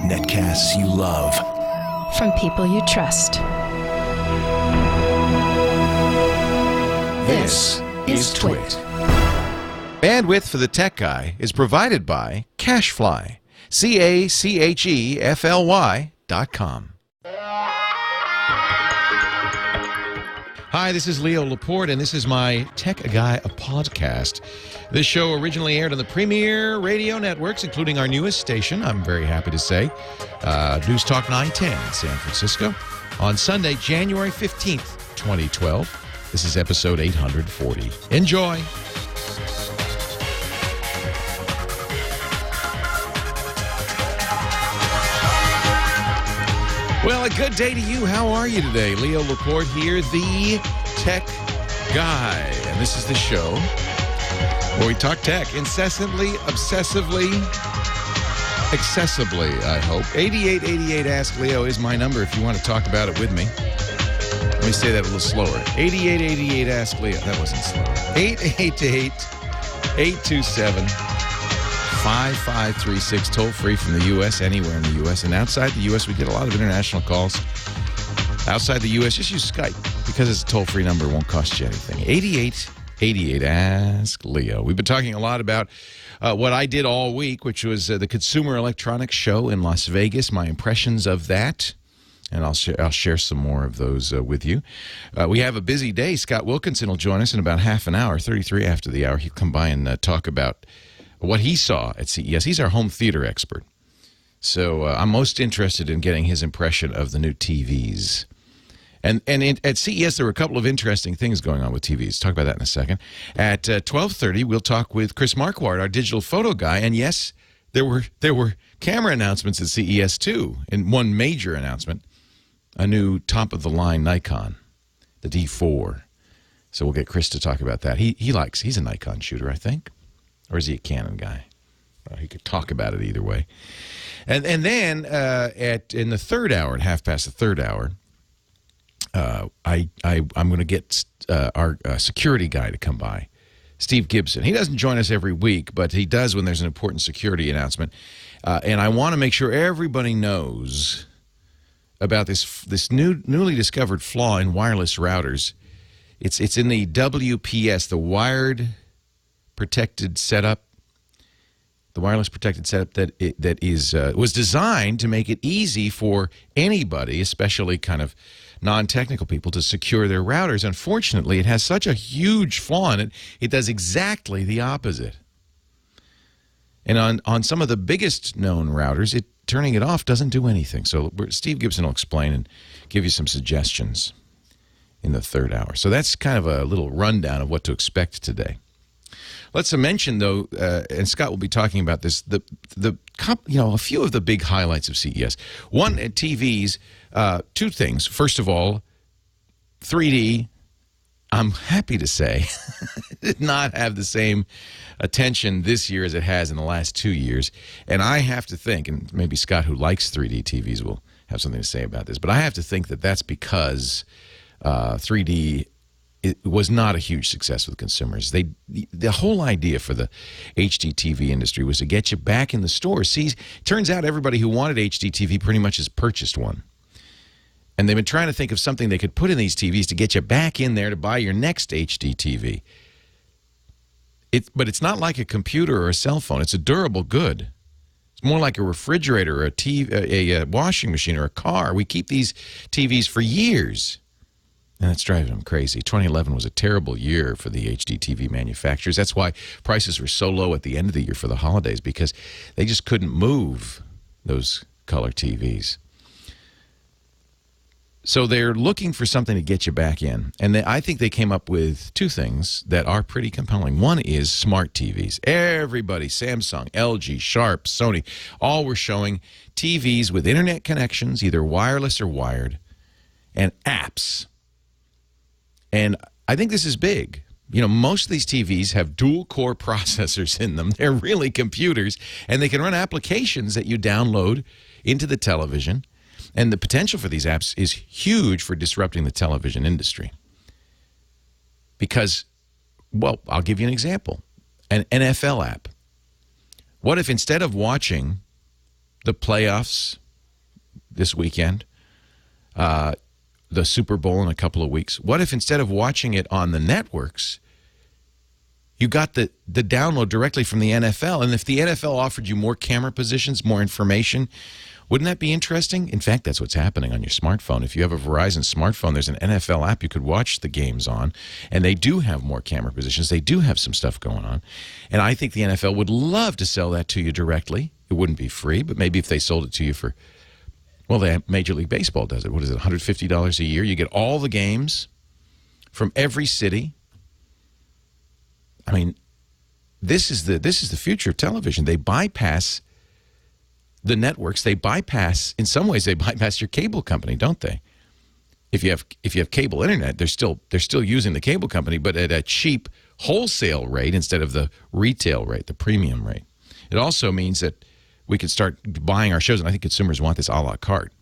Netcasts you love. From people you trust. This is TWiT. Bandwidth for the Tech Guy is provided by Cachefly. CACHEFLY.com. Hi, this is Leo Laporte, and this is my Tech Guy podcast. This show originally aired on the premier radio networks, including our newest station, I'm very happy to say, News Talk 910 in San Francisco, on Sunday, January 15th, 2012. This is episode 840. Enjoy. Well, a good day to you. How are you today? Leo Laporte here, the Tech Guy. And this is the show where we talk tech incessantly, obsessively, accessibly, I hope. 8888 Ask Leo is my number if you want to talk about it with me. Let me say that a little slower. 8888 Ask Leo. That wasn't slower. 888-827-5536, toll free from the U.S., anywhere in the U.S. And outside the U.S., we get a lot of international calls. Outside the U.S., just use Skype because it's a toll-free number. It won't cost you anything. 8888 Ask Leo. We've been talking a lot about what I did all week, which was the Consumer Electronics Show in Las Vegas, my impressions of that. And I'll share some more of those with you. We have a busy day. Scott Wilkinson will join us in about half an hour, 33 after the hour. He'll come by and talk about what he saw at CES. He's our home theater expert. So I'm most interested in getting his impression of the new TVs. And at CES, there were a couple of interesting things going on with TVs. Talk about that in a second. At 12:30, we'll talk with Chris Marquardt, our digital photo guy. And yes, there were camera announcements at CES too. And one major announcement, a new top-of-the-line Nikon, the D4. So we'll get Chris to talk about that. He's a Nikon shooter, I think. Or is he a Canon guy? He could talk about it either way. And then in the third hour, at half past the third hour, I'm going to get our security guy to come by, Steve Gibson. He doesn't join us every week, but he does when there's an important security announcement. And I want to make sure everybody knows about this newly discovered flaw in wireless routers. It's in the WPS, the wired protected setup, the wireless protected setup that was designed to make it easy for anybody, especially kind of non-technical people, to secure their routers. Unfortunately, it has such a huge flaw in it, it does exactly the opposite. And on some of the biggest known routers, turning it off doesn't do anything. So Steve Gibson will explain and give you some suggestions in the third hour. So that's kind of a little rundown of what to expect today. Let's mention, though, and Scott will be talking about this, a few of the big highlights of CES. One, at TVs, two things. First of all, 3D, I'm happy to say, did not have the same attention this year as it has in the last 2 years. And I have to think, and maybe Scott, who likes 3D TVs, will have something to say about this, but I have to think that that's because 3D it was not a huge success with consumers. The whole idea for the HD TV industry was to get you back in the store. See, turns out everybody who wanted HD TV pretty much has purchased one. And they've been trying to think of something they could put in these TVs to get you back in there to buy your next HD TV. But it's not like a computer or a cell phone. It's a durable good. It's more like a refrigerator or a washing machine or a car. We keep these TVs for years. And it's driving them crazy. 2011 was a terrible year for the HD TV manufacturers. That's why prices were so low at the end of the year for the holidays, because they just couldn't move those color TVs. So they're looking for something to get you back in. And I think they came up with two things that are pretty compelling. One is smart TVs. Everybody, Samsung, LG, Sharp, Sony, all were showing TVs with internet connections, either wireless or wired, and apps. And I think this is big. You know, most of these TVs have dual-core processors in them. They're really computers, and they can run applications that you download into the television. And the potential for these apps is huge for disrupting the television industry. Because, well, I'll give you an example. An NFL app What if instead of watching the playoffs this weekend, the Super Bowl in a couple of weeks, what if instead of watching it on the networks, you got the download directly from the NFL? And if the NFL offered you more camera positions, more information, wouldn't that be interesting? In fact, that's what's happening on your smartphone. If you have a Verizon smartphone, there's an NFL app you could watch the games on, and they do have more camera positions. They do have some stuff going on. And I think the NFL would love to sell that to you directly. It wouldn't be free, but maybe if they sold it to you for, well, Major League Baseball does it. What is it, $150 a year? You get all the games from every city. I mean, this is the future of television. They bypass the networks. They bypass, in some ways, they bypass your cable company, don't they? If you have cable internet, they're still using the cable company, but at a cheap wholesale rate instead of the retail rate, the premium rate. It also means that we could start buying our shows, and I think consumers want this a la carte.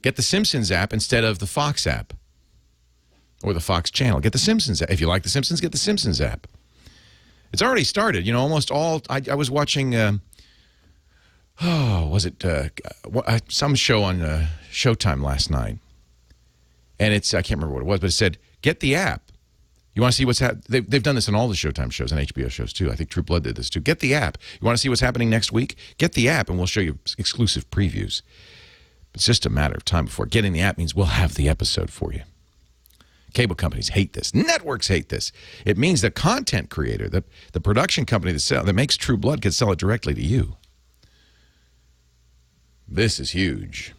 Get the Simpsons app instead of the Fox app or the Fox channel. Get the Simpsons app. If you like the Simpsons, get the Simpsons app. It's already started. You know, almost all. I was watching. Was it some show on Showtime last night? And I can't remember what it was, but it said, get the app. You want to see what's happening? They've done this on all the Showtime shows and HBO shows, too. I think True Blood did this, too. Get the app. You want to see what's happening next week? Get the app, and we'll show you exclusive previews. It's just a matter of time before getting the app means we'll have the episode for you. Cable companies hate this. Networks hate this. It means the content creator, the production company that makes True Blood, can sell it directly to you. This is huge.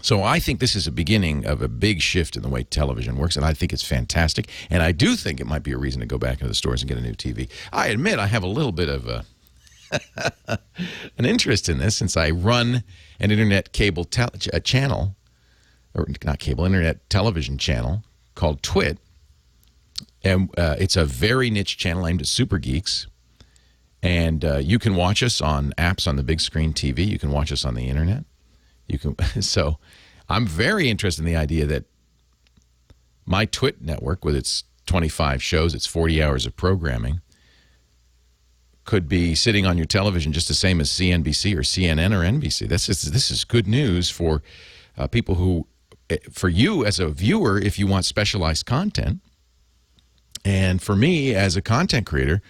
So I think this is a beginning of a big shift in the way television works, and I think it's fantastic. And I do think it might be a reason to go back into the stores and get a new TV. I admit I have a little bit of an interest in this since I run an internet cable channel, or not cable, internet television channel called TWiT. And it's a very niche channel aimed at super geeks. And you can watch us on apps on the big screen TV. You can watch us on the internet. So I'm very interested in the idea that my TWiT network, with its 25 shows, its 40 hours of programming, could be sitting on your television just the same as CNBC or CNN or NBC. This is good news for people who, for you as a viewer, if you want specialized content, and for me as a content creator.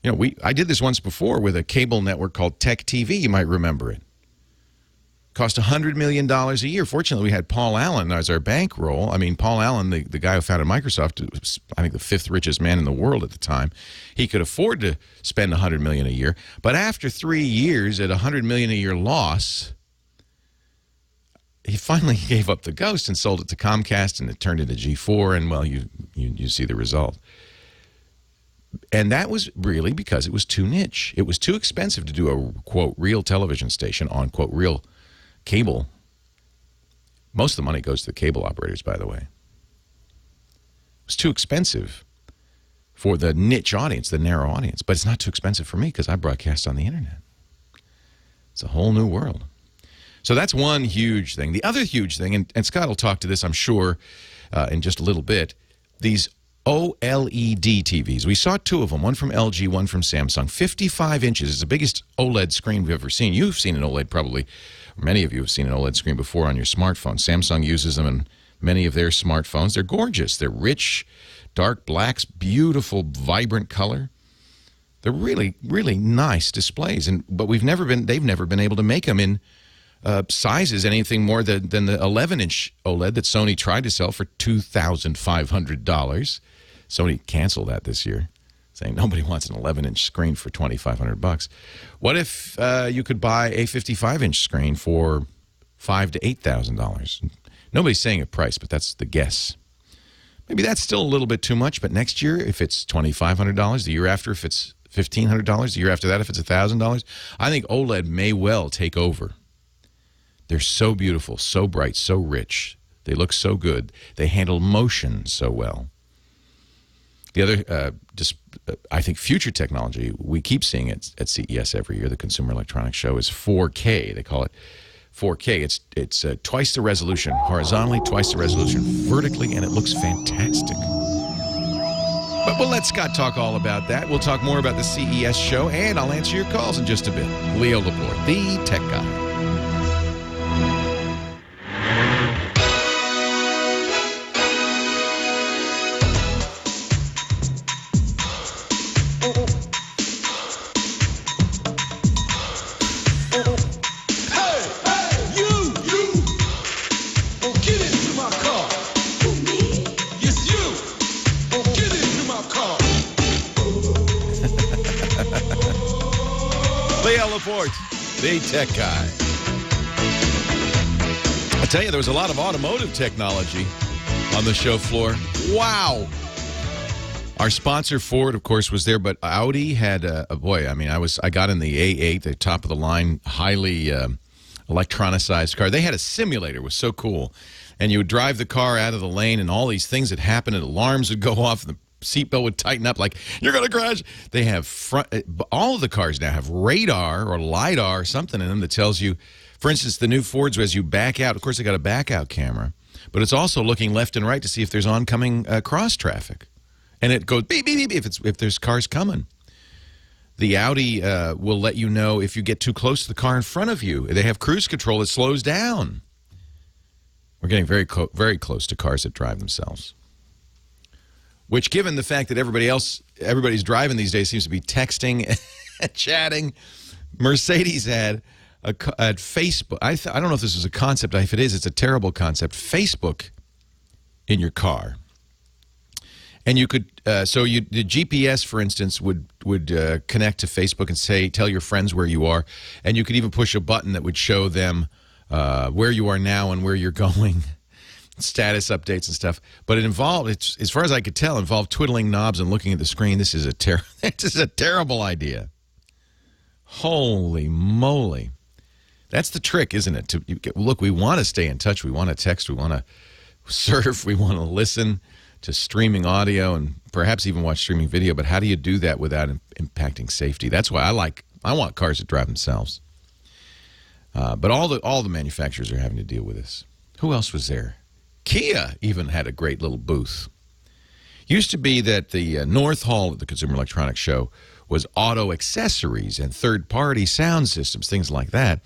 You know, I did this once before with a cable network called Tech TV. You might remember it. Cost $100 million a year. Fortunately, we had Paul Allen as our bankroll. I mean, Paul Allen, the guy who founded Microsoft, was, I think, the 5th richest man in the world at the time. He could afford to spend $100 million a year. But after 3 years at $100 million a year loss, he finally gave up the ghost and sold it to Comcast, and it turned into G4. And, well, you see the result. And that was really because it was too niche. It was too expensive to do a, quote, real television station on, quote, real cable. Most of the money goes to the cable operators, by the way. It was too expensive for the niche audience, the narrow audience. But it's not too expensive for me because I broadcast on the internet. It's a whole new world. So that's one huge thing. The other huge thing, and Scott will talk to this, I'm sure, in just a little bit, these OLED TVs. We saw 2 of them, one from LG, one from Samsung. 55 inches. It's the biggest OLED screen we've ever seen. You've seen an OLED probably, or many of you have seen an OLED screen before on your smartphone. Samsung uses them in many of their smartphones. They're gorgeous. They're rich, dark blacks, beautiful, vibrant color. They're really, really nice displays. But they've never been able to make them in sizes anything more than the 11-inch OLED that Sony tried to sell for $2,500. Sony canceled that this year, saying nobody wants an 11-inch screen for $2,500. What if you could buy a 55-inch screen for $5,000 to $8,000? Nobody's saying a price, but that's the guess. Maybe that's still a little bit too much, but next year, if it's $2,500, the year after, if it's $1,500, the year after that, if it's $1,000, I think OLED may well take over. They're so beautiful, so bright, so rich. They look so good. They handle motion so well. The other, I think, future technology, we keep seeing it at CES every year, the Consumer Electronics Show, is 4K. They call it 4K. It's twice the resolution, horizontally, twice the resolution, vertically, and it looks fantastic. But we'll let Scott talk all about that. We'll talk more about the CES show, and I'll answer your calls in just a bit. Leo Laporte, the tech guy. Laporte, the tech guy. I tell you, there was a lot of automotive technology on the show floor. Wow. Our sponsor, Ford, of course, was there, but Audi had I got in the A8, the top of the line, highly electronicized car. They had a simulator. It was so cool. And you would drive the car out of the lane, and all these things would happen, and alarms would go off, and the seatbelt would tighten up like, you're going to crash. They have all of the cars now have radar or LiDAR, something in them that tells you, for instance, the new Fords, as you back out, of course, they got a back out camera, but it's also looking left and right to see if there's oncoming cross traffic. And it goes beep, beep, beep if there's cars coming. The Audi will let you know if you get too close to the car in front of you. They have cruise control that slows down. We're getting very close to cars that drive themselves. Which, given the fact that everybody's driving these days seems to be texting and chatting. Mercedes had Facebook. I don't know if this is a concept. If it is, it's a terrible concept. Facebook in your car. And you could, the GPS, for instance, would connect to Facebook and tell your friends where you are. And you could even push a button that would show them where you are now and where you're going. Status updates and stuff, but it involved, as far as I could tell, involved twiddling knobs and looking at the screen. This is a terrible idea. Holy moly. That's the trick, isn't it? Look, we want to stay in touch. We want to text. We want to surf. We want to listen to streaming audio and perhaps even watch streaming video, but how do you do that without impacting safety? That's why I want cars that drive themselves. But all the manufacturers are having to deal with this. Who else was there? Kia even had a great little booth. Used to be that the North Hall of the Consumer Electronics Show was auto accessories and third-party sound systems, things like that.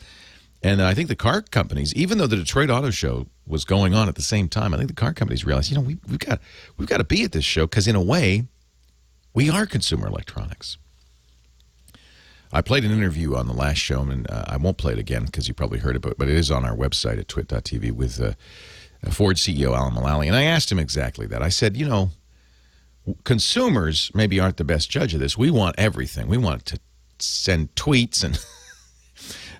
And I think the car companies, even though the Detroit Auto Show was going on at the same time, I think the car companies realized, we've got to be at this show because, in a way, we are consumer electronics. I played an interview on the last show, and I won't play it again because you probably heard it, but it is on our website at twit.tv with Ford CEO Alan Mulally, and I asked him exactly that. I said, consumers maybe aren't the best judge of this. We want everything. We want to send tweets and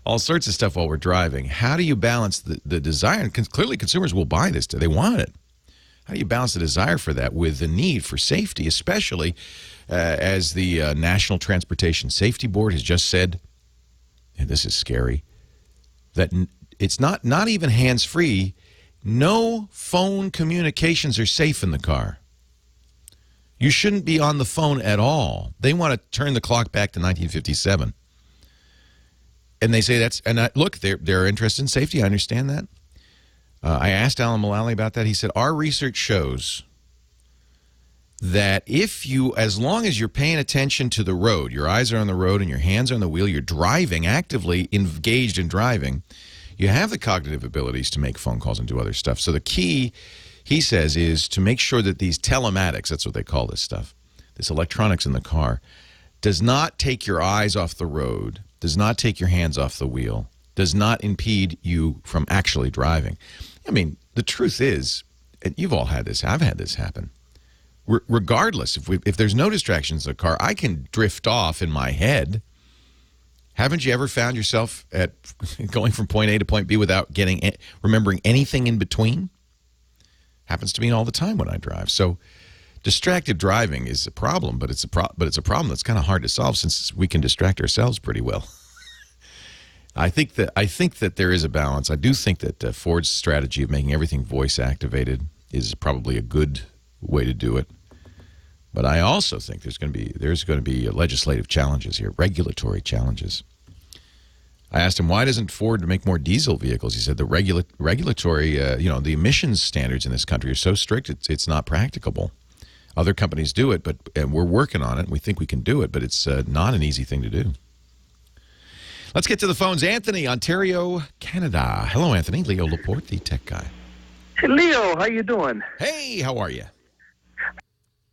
all sorts of stuff while we're driving. How do you balance the desire? And clearly consumers will buy this. They want it. How do you balance the desire for that with the need for safety, especially as the National Transportation Safety Board has just said, and this is scary, that it's not even hands-free. No phone communications are safe in the car. You shouldn't be on the phone at all. They want to turn the clock back to 1957. And they say look, they're interested in safety. I understand that. I asked Alan Mulally about that. He said, our research shows that as long as you're paying attention to the road, your eyes are on the road and your hands are on the wheel, you're driving, actively engaged in driving, you have the cognitive abilities to make phone calls and do other stuff. So the key, he says, is to make sure that these telematics, that's what they call this stuff, this electronics in the car, does not take your eyes off the road, does not take your hands off the wheel, does not impede you from actually driving. I mean, the truth is, and you've all had this, I've had this happen. Regardless, if there's no distractions in the car, I can drift off in my head. Haven't you ever found yourself going from point A to point B without remembering anything in between? Happens to me all the time when I drive. So distracted driving is a problem, but it's a problem that's kind of hard to solve since we can distract ourselves pretty well. I think that there is a balance. I do think that Ford's strategy of making everything voice activated is probably a good way to do it. But I also think there's going to be legislative challenges here, regulatory challenges. I asked him, why doesn't Ford make more diesel vehicles? He said the regulatory, the emissions standards in this country are so strict, it's not practicable. Other companies do it, and we're working on it. We think we can do it, but it's not an easy thing to do. Let's get to the phones. Anthony, Ontario, Canada. Hello, Anthony. Leo Laporte, the tech guy. Hey, Leo, how you doing? Hey, how are you?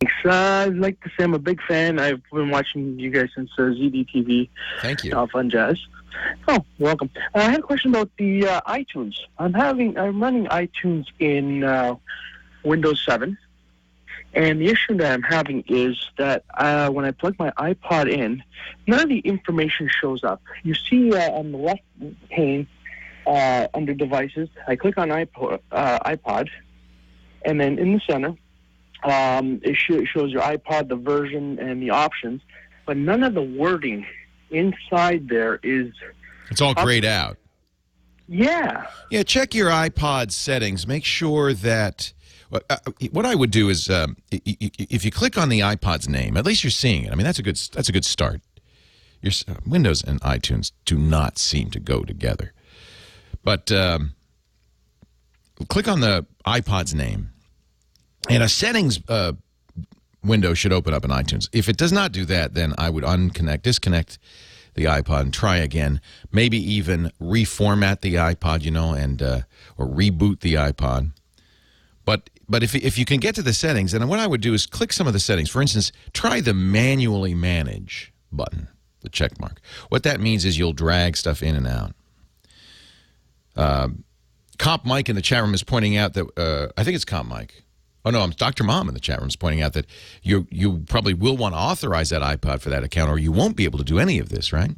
Thanks. I'd like to say I'm a big fan. I've been watching you guys since ZDTV. Thank you. Fun Jazz. Oh, welcome. I had a question about the iTunes. I'm running iTunes in Windows 7, and the issue that I'm having is that when I plug my iPod in, none of the information shows up. You see on the left pane under Devices, I click on iPod, and then in the center, it shows your iPod, the version, and the options, but none of the wording inside there is... It's all grayed out. Yeah. Yeah, check your iPod settings. Make sure that... what I would do is, if you click on the iPod's name, at least you're seeing it. I mean, that's a good start. Windows and iTunes do not seem to go together. But click on the iPod's name, and a settings window should open up in iTunes. If it does not do that, then I would disconnect the iPod and try again. Maybe even reformat the iPod, and or reboot the iPod. But if you can get to the settings, then what I would do is click some of the settings. For instance, try the manually manage button, the check mark. What that means is you'll drag stuff in and out. Comp Mike in the chat room is pointing out that, I think it's Comp Mike. Oh, no, I'm Dr. Mom in the chat room is pointing out that you probably will want to authorize that iPod for that account, or you won't be able to do any of this, right?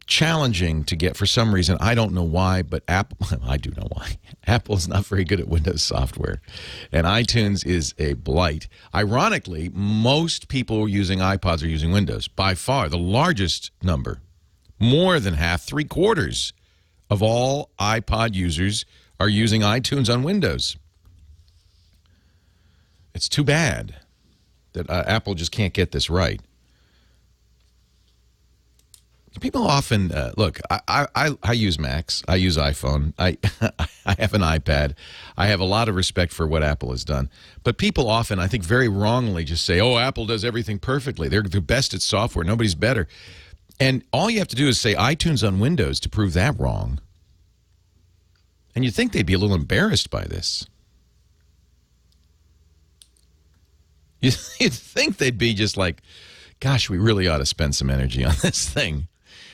Challenging to get for some reason. I don't know why, but Apple, I do know why. Apple is not very good at Windows software, and iTunes is a blight. Ironically, most people using iPods are using Windows. By far, the largest number, more than half, 3/4 of all iPod users are using iTunes on Windows. It's too bad that Apple just can't get this right. People often look. I use Macs. I use iPhone. I have an iPad. I have a lot of respect for what Apple has done. But people often, I think, very wrongly just say, "Oh, Apple does everything perfectly. They're the best at software. Nobody's better." And all you have to do is say iTunes on Windows to prove that wrong. And you'd think they'd be a little embarrassed by this. You'd think they'd be just like, "Gosh, we really ought to spend some energy on this thing."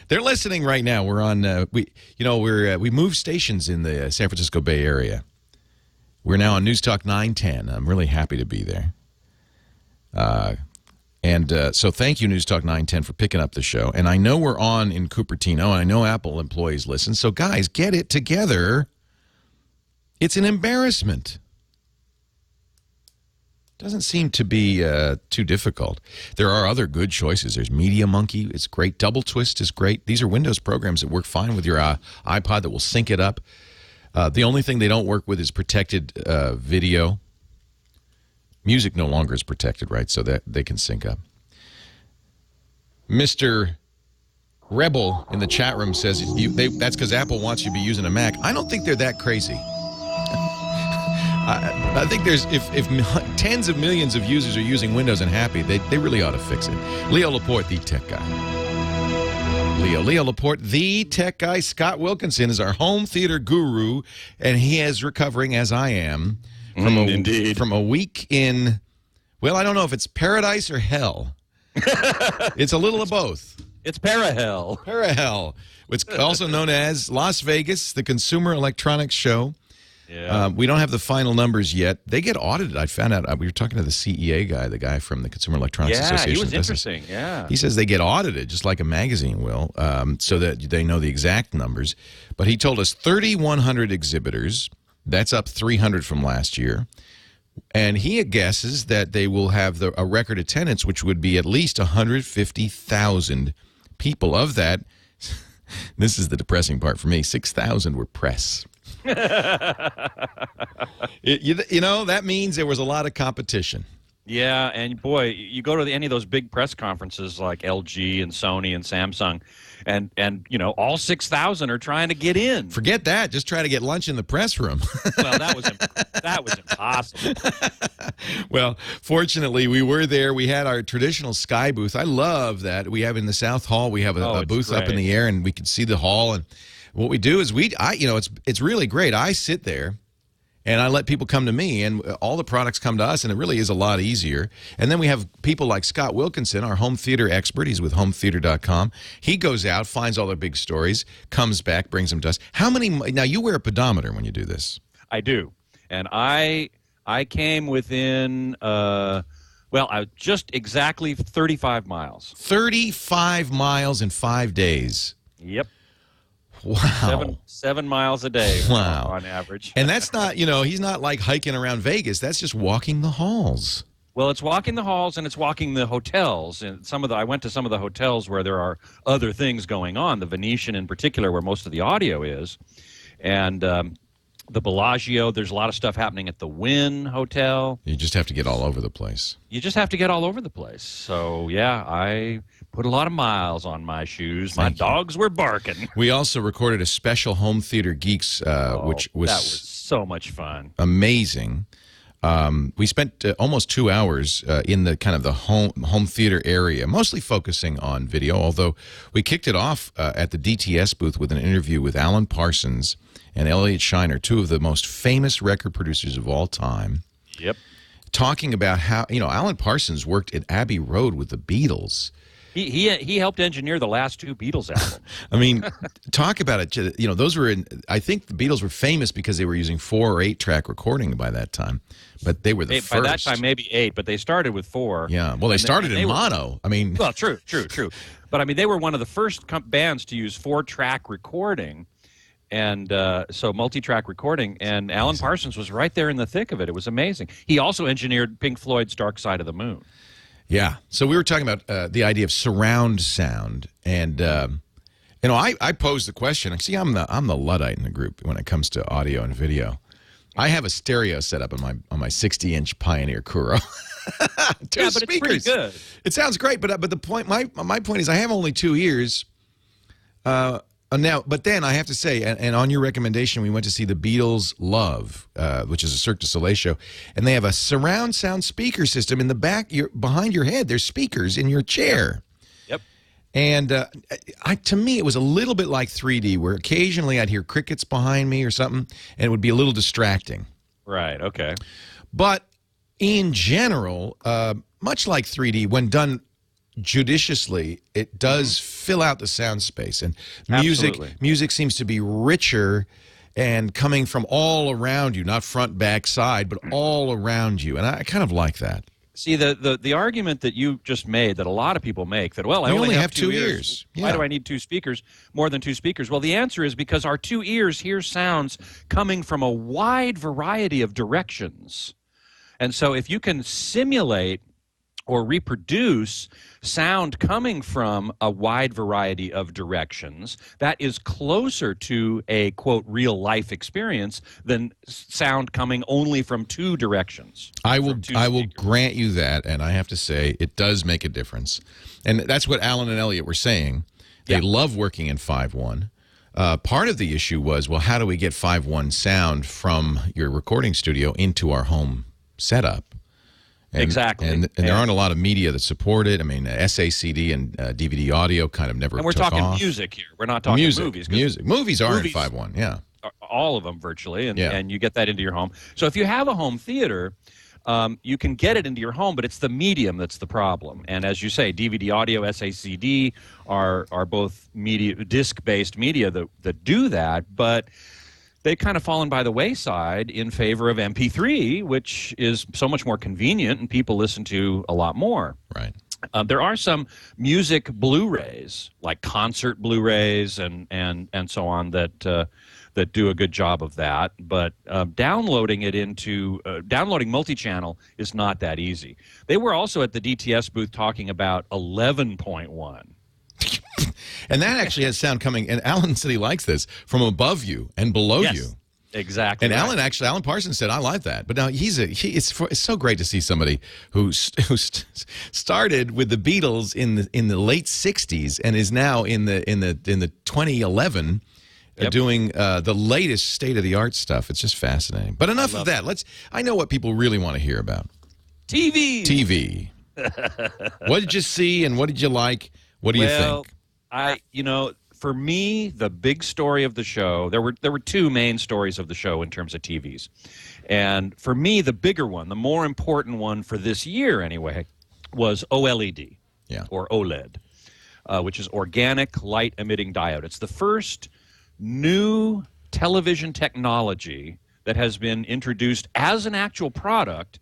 They're listening right now. We're on. We moved stations in the San Francisco Bay Area. We're now on News Talk 910. I'm really happy to be there. So thank you, News Talk 910, for picking up the show. And I know we're on in Cupertino, and I know Apple employees listen. So guys, get it together. It's an embarrassment. Doesn't seem to be too difficult. There are other good choices. There's Media Monkey. It's great. Double Twist is great. These are Windows programs that work fine with your iPod that will sync it up. The only thing they don't work with is protected video. Music no longer is protected, right? So that they can sync up. Mr. Rebel in the chat room says that's because Apple wants you to be using a Mac. I don't think they're that crazy. I think if tens of millions of users are using Windows and happy, they really ought to fix it. Leo Laporte, the tech guy. Leo Laporte, the tech guy. Scott Wilkinson is our home theater guru, and he is recovering, as I am, from a week in, well, I don't know if it's paradise or hell. It's a little of both. It's Parahell. Parahell. It's also known as Las Vegas, the Consumer Electronics Show. Yeah. We don't have the final numbers yet. They get audited. I found out. We were talking to the CEA guy, the guy from the Consumer Electronics Association. Yeah, he was interesting. Yeah. He says they get audited just like a magazine will, so that they know the exact numbers. But he told us 3,100 exhibitors. That's up 300 from last year. And he guesses that they will have a record attendance, which would be at least 150,000 people. Of that, this is the depressing part for me, 6,000 were press. That means there was a lot of competition. Yeah, and boy, you go to any of those big press conferences like LG and Sony and Samsung, and you know, all 6,000 are trying to get in. Forget that. Just try to get lunch in the press room. Well, that was impossible. Well, fortunately, we were there. We had our traditional sky booth. I love that. We have in the South Hall, we have a booth up in the air, and we can see the hall. And what we do is it's really great. I sit there, and I let people come to me, and all the products come to us, and it really is a lot easier. And then we have people like Scott Wilkinson, our home theater expert. He's with hometheater.com. He goes out, finds all the big stories, comes back, brings them to us. Now, you wear a pedometer when you do this. I do. And I came within, just exactly 35 miles. 35 miles in 5 days. Yep. Wow. 7 miles a day. Wow. On average. And that's not, he's not like hiking around Vegas. That's just walking the halls. Well, it's walking the halls and it's walking the hotels. And I went to some of the hotels where there are other things going on, the Venetian in particular, where most of the audio is. And the Bellagio, there's a lot of stuff happening at the Wynn Hotel. You just have to get all over the place. So, yeah, I put a lot of miles on my shoes. My dogs were barking. We also recorded a special Home Theater Geeks, which was... That was so much fun. Amazing. We spent almost 2 hours in the kind of the home theater area, mostly focusing on video, although we kicked it off at the DTS booth with an interview with Alan Parsons and Elliot Shiner, two of the most famous record producers of all time. Yep. Talking about how, Alan Parsons worked at Abbey Road with the Beatles. He helped engineer the last two Beatles albums. I mean, talk about it. Those were I think the Beatles were famous because they were using 4 or 8 track recording by that time. But they were the first. By that time, maybe 8, but they started with 4. Yeah, well, they started in mono. Well, true. But, they were one of the first bands to use 4-track recording. And so multi-track recording, and Alan Parsons was right there in the thick of it. It was amazing. He also engineered Pink Floyd's Dark Side of the Moon. Yeah. So we were talking about the idea of surround sound, and I posed the question. See, I'm the Luddite in the group when it comes to audio and video. I have a stereo set up on my 60-inch Pioneer Kuro. Two but speakers. It's pretty good. It sounds great, but the point my point is I have only 2 ears. Now, but then I have to say, and on your recommendation, we went to see the Beatles' Love, which is a Cirque du Soleil show, and they have a surround sound speaker system in the back, behind your head. There's speakers in your chair. Yep. And to me, it was a little bit like 3D, where occasionally I'd hear crickets behind me or something, and it would be a little distracting. Right. Okay. But in general, much like 3D, when done judiciously, it does fill out the sound space, and music seems to be richer and coming from all around you, not front, back, side, but all around you, and I kind of like that. See, the argument that you just made, that a lot of people make, that, well, I only have 2 ears. Yeah. Why do I need 2 speakers, more than 2 speakers? Well, the answer is because our 2 ears hear sounds coming from a wide variety of directions. And so if you can simulate or reproduce sound coming from a wide variety of directions, that is closer to a, quote, real-life experience than sound coming only from 2 directions. I will grant you that, and I have to say it does make a difference. And that's what Alan and Elliot were saying. They love working in 5.1. Part of the issue was, well, how do we get 5.1 sound from your recording studio into our home setup? Exactly. And there aren't a lot of media that support it. I mean, SACD and DVD audio kind of never took off. And we're talking music here. We're not talking movies. Movies are in 5.1, yeah. All of them virtually, and you get that into your home. So if you have a home theater, you can get it into your home, but it's the medium that's the problem. And as you say, DVD audio, SACD are both disc-based media that do that, but they've kind of fallen by the wayside in favor of MP3, which is so much more convenient and people listen to a lot more. Right. There are some music Blu-rays, like concert Blu-rays and so on, that do a good job of that. But downloading multi-channel is not that easy. They were also at the DTS booth talking about 11.1. And that actually has sound coming, and Alan said he likes this, from above you and below you. Exactly. And right. Alan Parsons said, I like that. But now it's so great to see somebody who started with the Beatles in the late 60s and is now in the 2011 doing the latest state-of-the-art stuff. It's just fascinating. But enough of that. I know what people really want to hear about. TV. What did you see and what did you like? What do you think? For me, the big story of the show, there were two main stories of the show in terms of TVs. And for me, the bigger one, the more important one for this year anyway, was OLED, or OLED, which is Organic Light Emitting Diode. It's the first new television technology that has been introduced as an actual product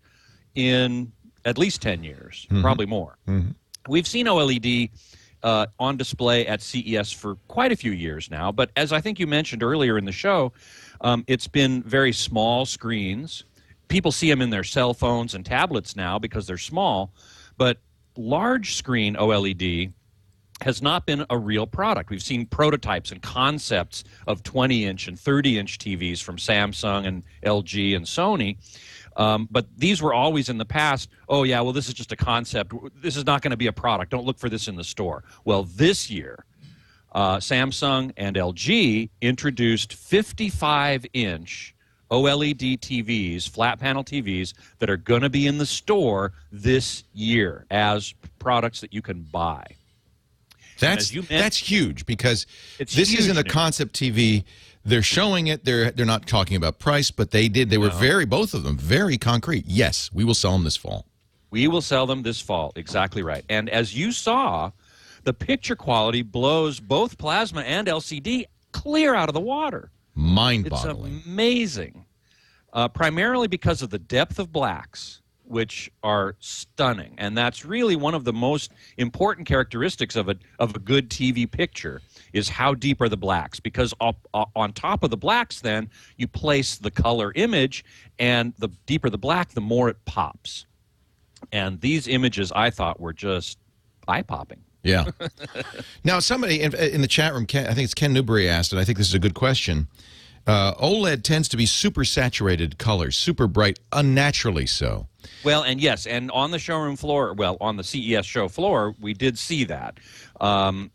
in at least 10 years, probably more. We've seen OLED on display at CES for quite a few years now, but as I think you mentioned earlier in the show, it's been very small screens. People see them in their cell phones and tablets now because they're small, but large screen OLED has not been a real product. We've seen prototypes and concepts of 20-inch and 30-inch TVs from Samsung and LG and Sony. But these were always in the past, this is just a concept. This is not going to be a product. Don't look for this in the store. Well, this year, Samsung and LG introduced 55-inch OLED TVs, flat panel TVs, that are going to be in the store this year as products that you can buy. That's huge because this huge isn't a news. concept TV. They're showing it. They're not talking about price, but they were both of them very concrete. Yes, we will sell them this fall. We will sell them this fall. Exactly right. And as you saw, the picture quality blows both plasma and LCD clear out of the water. Mind-boggling. It's amazing. Primarily because of the depth of blacks, which are stunning. And that's really one of the most important characteristics of a good TV picture is how deep are the blacks. Because on top of the blacks, then, you place the color image, and the deeper the black, the more it pops. And these images, I thought, were just eye-popping. Yeah. Now, somebody in the chat room, I think it's Ken Newberry asked, and I think this is a good question. OLED tends to be super saturated colors, super bright, unnaturally so. Well, and yes, and on the showroom floor, on the CES show floor, we did see that.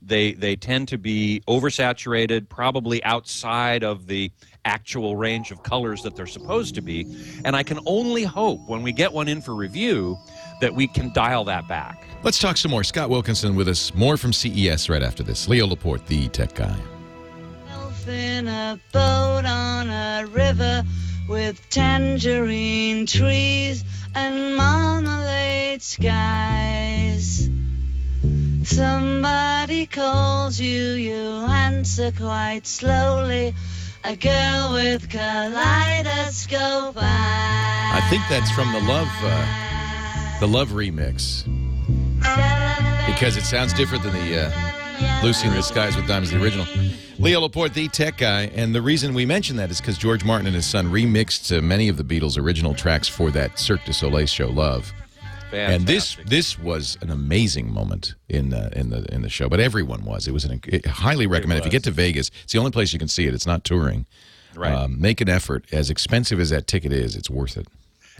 They tend to be oversaturated, probably outside of the actual range of colors that they're supposed to be. And I can only hope when we get one in for review that we can dial that back. Let's talk some more. Scott Wilkinson with us. More from CES right after this. Leo Laporte, the tech guy. In a boat on a river with tangerine trees and marmalade skies. Somebody calls you, you answer quite slowly. A girl with kaleidoscope eyes. I think that's from the Love remix, because it sounds different than the Lucy in the Skies with Diamonds, the original. Leo Laporte, the tech guy, and the reason we mention that is because George Martin and his son remixed many of the Beatles' original tracks for that Cirque du Soleil show, Love. Fantastic. And this was an amazing moment in the show, but everyone was. It was highly recommended. If you get to Vegas, it's the only place you can see it. It's not touring. Right. Make an effort. As expensive as that ticket is, it's worth it.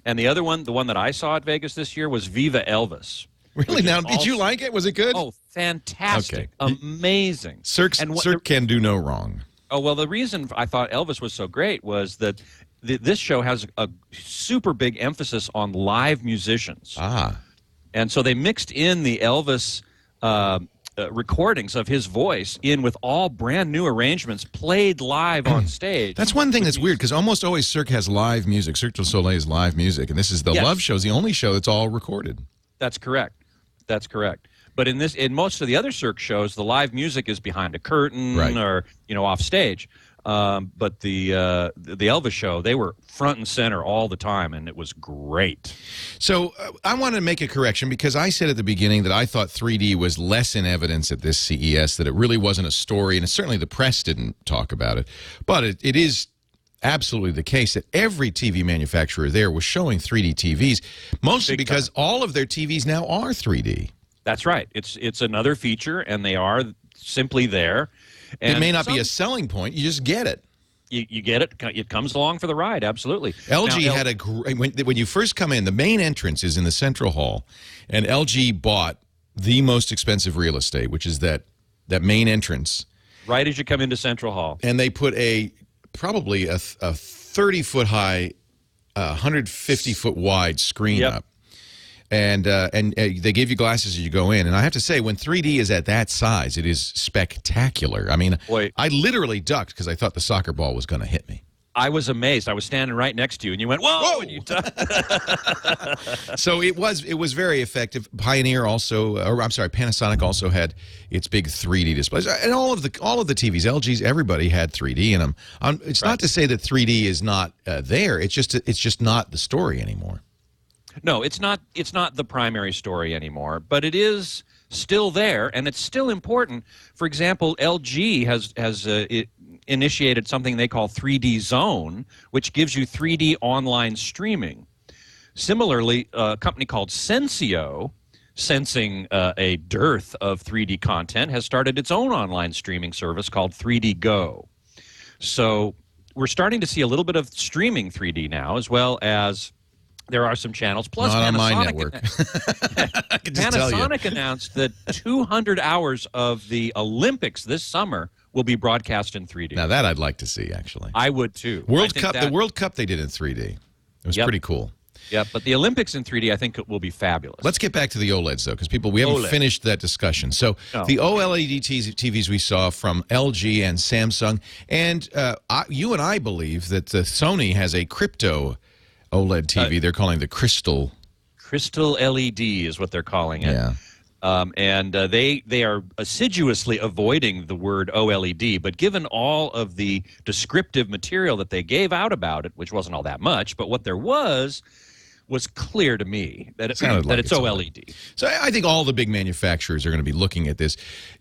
And the other one, the one that I saw at Vegas this year, was Viva Elvis. Really? Now, did you like it? Was it good? Oh, fantastic. Okay. Amazing. Cirque can do no wrong. Oh, well, the reason I thought Elvis was so great was that this show has a super big emphasis on live musicians. Ah. And so they mixed in the Elvis recordings of his voice in with all brand new arrangements played live on stage. That's one thing that's weird, because almost always Cirque has live music. Cirque du Soleil is live music, and this is the Love show is the only show that's all recorded. That's correct. That's correct. But in most of the other Cirque shows, the live music is behind a curtain or off stage. But the Elvis show, they were front and center all the time, and it was great. So I want to make a correction, because I said at the beginning that I thought 3D was less in evidence at this CES, that it really wasn't a story, and certainly the press didn't talk about it. But it is absolutely the case that every TV manufacturer there was showing 3D TVs, mostly because all of their TVs now are 3D. That's right. It's another feature, and they are simply there. And it may not be a selling point. You just get it. You get it. It comes along for the ride. Absolutely. LG had a great, when you first come in, the main entrance is in the central hall, and LG bought the most expensive real estate, which is that main entrance. Right as you come into Central Hall. And they put probably a 30-foot high, 150-foot wide screen up. And they give you glasses as you go in. And I have to say, when 3D is at that size, it is spectacular. I mean, I literally ducked because I thought the soccer ball was going to hit me. I was amazed. I was standing right next to you, and you went, "Whoa!" And you So it was very effective. Panasonic also had its big 3D displays, and all of the TVs, LG's, everybody had 3D in them. It's not to say that 3D is not there. It's just not the story anymore. No, it's not the primary story anymore, but it is still there, and it's still important. For example, LG has initiated something they call 3D Zone, which gives you 3D online streaming. Similarly, a company called Sensio, sensing a dearth of 3D content, has started its own online streaming service called 3D Go. So we're starting to see a little bit of streaming 3D now, as well as there are some channels. Plus, not Panasonic, on my network. I can just tell you. Panasonic announced that 200 hours of the Olympics this summer will be broadcast in 3D. Now that I'd like to see, actually. I would too. The World Cup they did in 3D. It was pretty cool. Yeah, but the Olympics in 3D, I think it will be fabulous. Let's get back to the OLEDs, though, because we haven't finished that discussion. So the OLED TVs we saw from LG and Samsung, and you and I believe that Sony has a crypto OLED TV. They're calling the Crystal. Crystal LED is what they're calling it. Yeah. And they are assiduously avoiding the word OLED, but given all of the descriptive material that they gave out about it, which wasn't all that much, but what there was clear to me that it's OLED. So I think all the big manufacturers are going to be looking at this.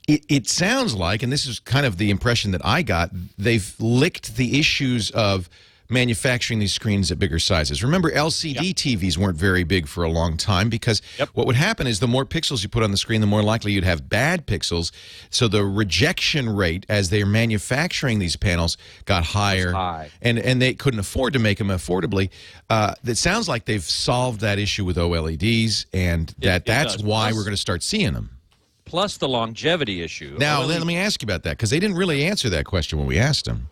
It sounds like, and this is kind of the impression that I got, they've licked the issues of manufacturing these screens at bigger sizes. Remember, LCD TVs weren't very big for a long time because what would happen is the more pixels you put on the screen, the more likely you'd have bad pixels. So the rejection rate as they're manufacturing these panels got higher, and they couldn't afford to make them affordably. It sounds like they've solved that issue with OLEDs, and that's why we're going to start seeing them. Plus the longevity issue. Now, let me ask you about that, because they didn't really answer that question when we asked them.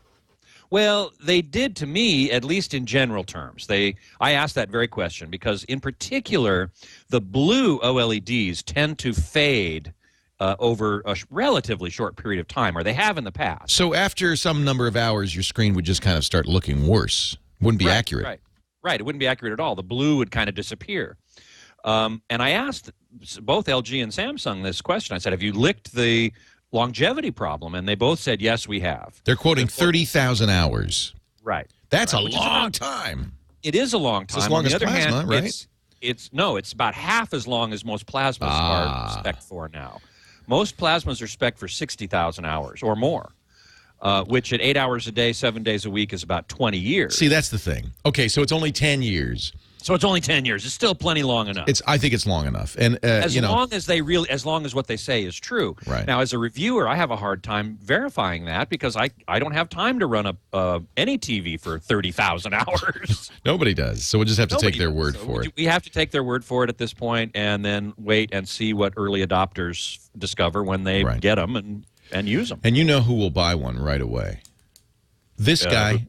Well, they did to me, at least in general terms. I asked that very question because, in particular, the blue OLEDs tend to fade over a relatively short period of time, or they have in the past. So after some number of hours, your screen would just kind of start looking worse. Wouldn't be accurate. Right. It wouldn't be accurate at all. The blue would kind of disappear. And I asked both LG and Samsung this question. I said, have you licked the longevity problem? And they both said, yes, we have. They're quoting 30,000 hours. Right. That's a long time. It is a long time. It's as long as plasma, hand, right? It's about half as long as most plasmas are spec for now. Most plasmas are spec for 60,000 hours or more, which at 8 hours a day, 7 days a week is about 20 years. See, that's the thing. Okay, so it's only 10 years. So it's only 10 years. It's still plenty long enough. I think it's long enough, and as long as what they say is true. Right. Now, as a reviewer, I have a hard time verifying that because I don't have time to run any TV for 30,000 hours. Nobody does. So we'll just have to take their word for it. We have to take their word for it at this point, and then wait and see what early adopters discover when they get them and use them. And you know who will buy one right away? This guy.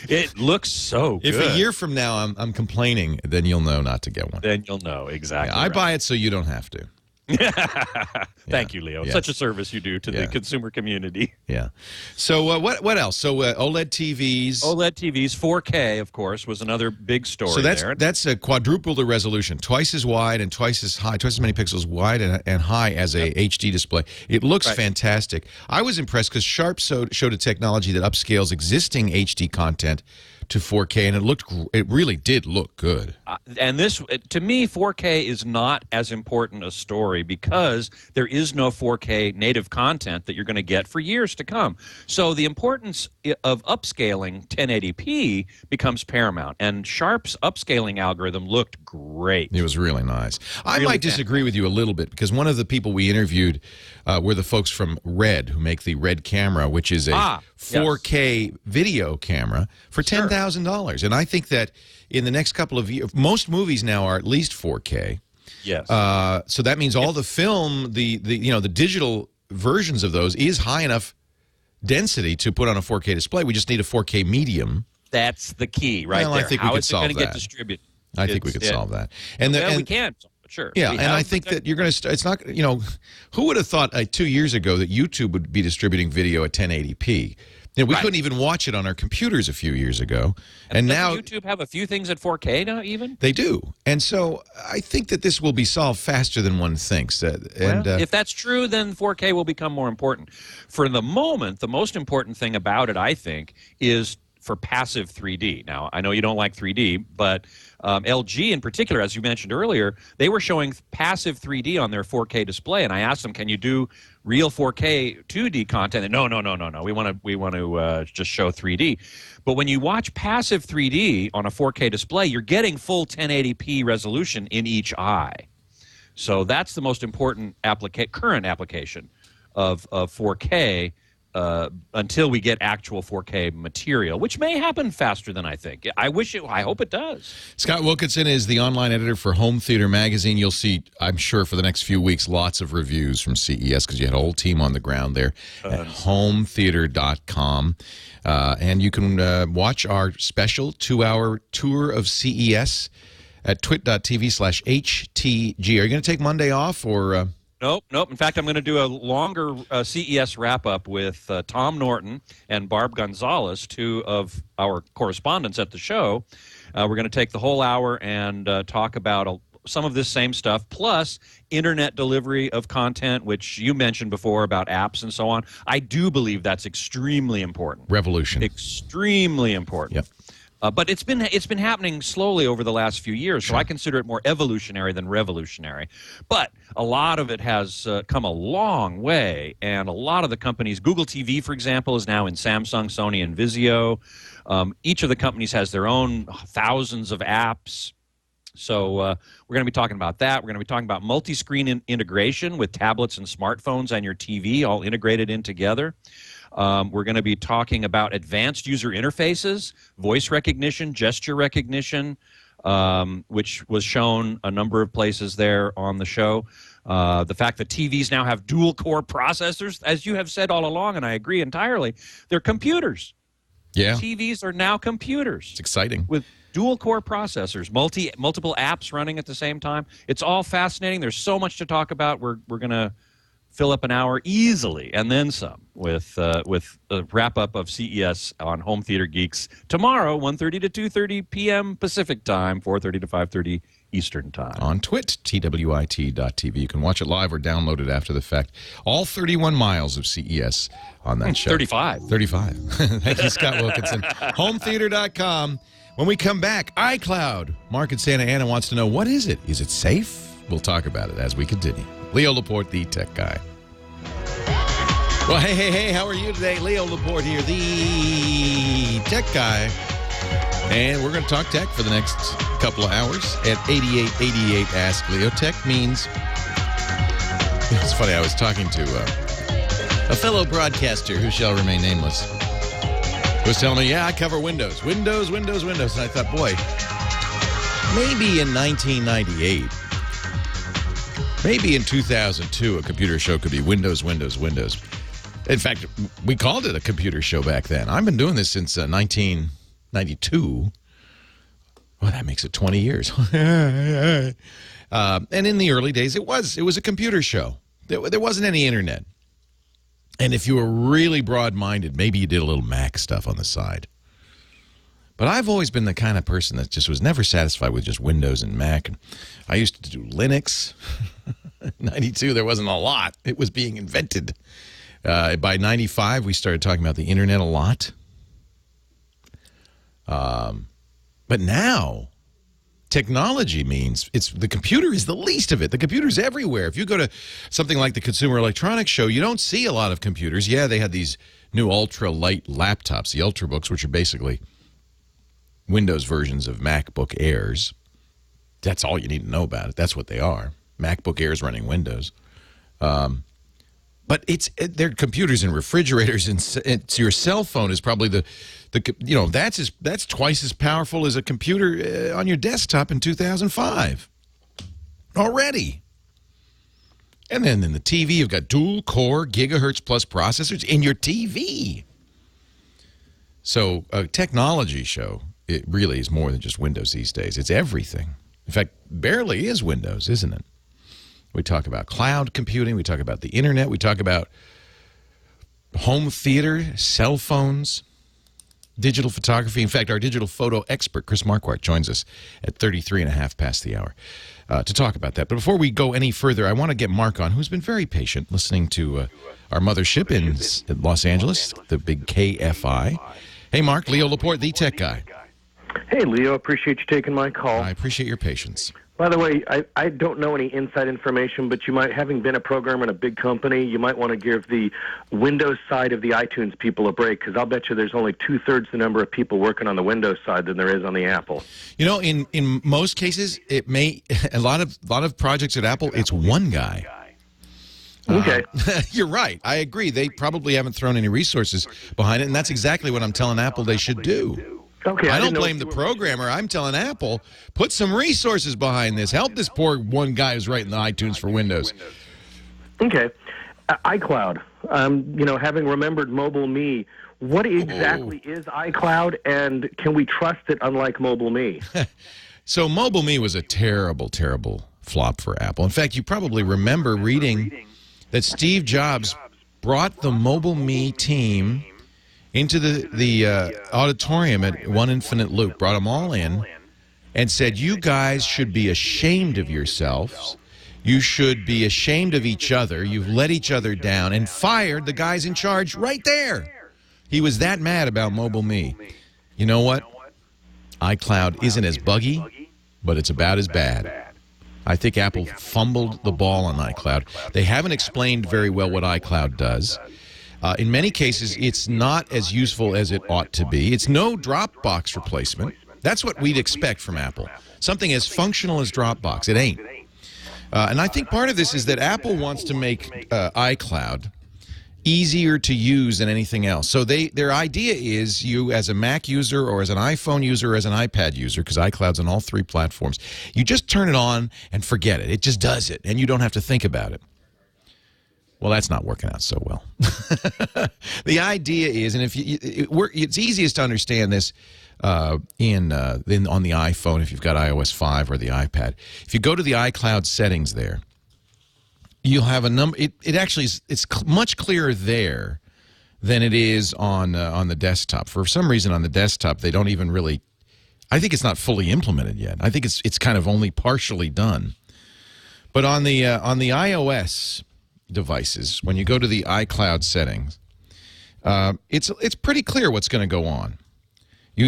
It looks so good. If a year from now I'm complaining, then you'll know not to get one. Then you'll know, exactly. I buy it so you don't have to. Thank you, Leo. Yes. Such a service you do to the consumer community. Yeah. So what else? So OLED TVs. OLED TVs, 4K, of course, was another big story. So that's a quadruple the resolution, twice as wide and twice as high, twice as many pixels wide and high as a HD display. It looks fantastic. I was impressed because Sharp showed a technology that upscales existing HD content to 4K, and it really did look good. And this, to me, 4K is not as important a story because there is no 4K native content that you're going to get for years to come. So the importance of upscaling 1080p becomes paramount. And Sharp's upscaling algorithm looked great. It was really nice. I might disagree with you a little bit because one of the people we interviewed were the folks from Red, who make the Red camera, which is a 4K video camera for $10,000. And I think that in the next couple of years, most movies now are at least 4K. Yes. So that means all the film, the digital versions of those is high enough density to put on a 4K display. We just need a 4K medium. That's the key, right there. I think we could solve that. How is it going to get distributed? I think we could solve that. And we can. Sure. Yeah, and I think that you're going to it's not, who would have thought 2 years ago that YouTube would be distributing video at 1080p? We couldn't even watch it on our computers a few years ago. And now YouTube have a few things at 4K now even? They do. And so I think that this will be solved faster than one thinks. If that's true, then 4K will become more important. For the moment, the most important thing about it, I think, is for passive 3D. Now, I know you don't like 3D, but LG in particular, as you mentioned earlier, they were showing passive 3D on their 4K display, and I asked them, can you do real 4K 2D content? And no. We want to just show 3D. But when you watch passive 3D on a 4K display, you're getting full 1080p resolution in each eye. So that's the most important current application of 4K. Until we get actual 4K material, which may happen faster than I think. I hope it does. Scott Wilkinson is the online editor for Home Theater Magazine. You'll see, I'm sure, for the next few weeks, lots of reviews from CES because you had a whole team on the ground there at hometheater.com. And you can watch our special 2-hour tour of CES at twit.tv/HTG. Are you going to take Monday off or... Nope. In fact, I'm going to do a longer CES wrap-up with Tom Norton and Barb Gonzalez, two of our correspondents at the show. We're going to take the whole hour and talk about some of this same stuff, plus internet delivery of content, which you mentioned before about apps and so on. I do believe that's extremely important. Revolution. Extremely important. Yep. But it's been happening slowly over the last few years, so I consider it more evolutionary than revolutionary. But a lot of it has come a long way, and a lot of the companies, Google TV, for example, is now in Samsung, Sony, and Vizio. Each of the companies has their own thousands of apps. So we're going to be talking about that. We're going to be talking about multi-screen integration with tablets and smartphones and your TV all integrated in together. We're going to be talking about advanced user interfaces, voice recognition, gesture recognition, which was shown a number of places there on the show. The fact that TVs now have dual-core processors, as you have said all along, and I agree entirely, they're computers. Yeah. TVs are now computers. It's exciting. With dual-core processors, multiple apps running at the same time. It's all fascinating. There's so much to talk about. We're going to fill up an hour easily, and then some, with a wrap-up of CES on Home Theater Geeks tomorrow, 1:30 to 2:30 p.m. Pacific Time, 4:30 to 5:30 Eastern Time. On TWiT, TWiT.tv. You can watch it live or download it after the fact. All 31 miles of CES on that show. 35. 35. Thank you, Scott Wilkinson. HomeTheater.com. When we come back, iCloud. Mark in Santa Ana wants to know, what is it? Is it safe? We'll talk about it as we continue. Leo Laporte, the tech guy. Well, hey, how are you today? Leo Laporte here, the tech guy. And we're going to talk tech for the next couple of hours at 8888 Ask Leo. Tech means... It's funny, I was talking to a fellow broadcaster who shall remain nameless. He was telling me, I cover Windows. Windows. And I thought, boy, maybe in 1998... Maybe in 2002, a computer show could be Windows. In fact, we called it a computer show back then. I've been doing this since 1992. Well, that makes it 20 years. And in the early days, it was a computer show. There wasn't any internet. And if you were really broad-minded, maybe you did a little Mac stuff on the side. But I've always been the kind of person that just was never satisfied with just Windows and Mac. I used to do Linux. 92, there wasn't a lot. It was being invented. By 95, we started talking about the internet a lot. But now, technology means the computer is the least of it. The computer's everywhere. If you go to something like the Consumer Electronics Show, you don't see a lot of computers. Yeah, they had these new ultra-light laptops, the Ultrabooks, which are basically Windows versions of MacBook Airs. That's all you need to know about it. That's what they are. MacBook Airs running Windows. But they're computers and refrigerators, and your cell phone is probably that's twice as powerful as a computer on your desktop in 2005 already. And then in the TV, you've got dual-core gigahertz plus processors in your TV. So a technology show, it really is more than just Windows these days. It's everything. In fact, barely is Windows, isn't it? We talk about cloud computing. We talk about the internet. We talk about home theater, cell phones, digital photography. In fact, our digital photo expert, Chris Marquardt, joins us at 33 and a half past the hour to talk about that. But before we go any further, I want to get Mark on, who's been very patient listening to our mothership in Los Angeles, the big KFI. Hey, Mark, Leo Laporte, the tech guy. Hey, Leo, appreciate you taking my call. I appreciate your patience. By the way, I don't know any inside information, but you might, having been a programmer in a big company, you might want to give the Windows side of the iTunes people a break, because I'll bet you there's only 2/3 the number of people working on the Windows side than there is on the Apple. You know, in most cases, it may a lot of projects at Apple, it's one guy. Okay. You're right. I agree. They probably haven't thrown any resources behind it, and that's exactly what I'm telling Apple they should do. Okay, I don't blame the programmer. I'm telling Apple, put some resources behind this. Help this poor one guy who's writing the iTunes for Windows. Okay. iCloud. Having remembered Mobile Me, what exactly is iCloud, and can we trust it unlike Mobile Me? So Mobile Me was a terrible, terrible flop for Apple. In fact, you probably remember reading that Steve Jobs brought the Mobile Me team into the auditorium at One Infinite Loop, brought them all in, and said, you guys should be ashamed of yourselves. You should be ashamed of each other. You've let each other down, and fired the guys in charge right there. He was that mad about Mobile Me. You know what? iCloud isn't as buggy, but it's about as bad. I think Apple fumbled the ball on iCloud. They haven't explained very well what iCloud does. In many cases, it's not as useful as it ought to be. It's no Dropbox replacement. That's what we'd expect from Apple. Something as functional as Dropbox. It ain't. And I think part of this is that Apple wants to make iCloud easier to use than anything else. So their idea is you, as a Mac user or as an iPhone user or as an iPad user, because iCloud's on all three platforms, you just turn it on and forget it. It just does it, and you don't have to think about it. Well, that's not working out so well. The idea is, and it's easiest to understand this on the iPhone if you've got iOS 5 or the iPad. If you go to the iCloud settings there, you'll have a number. It actually it's much clearer there than it is on the desktop. For some reason, on the desktop, they don't even really. I think it's not fully implemented yet. I think it's kind of only partially done. But on the iOS devices, when you go to the iCloud settings, it's pretty clear what's going to go on.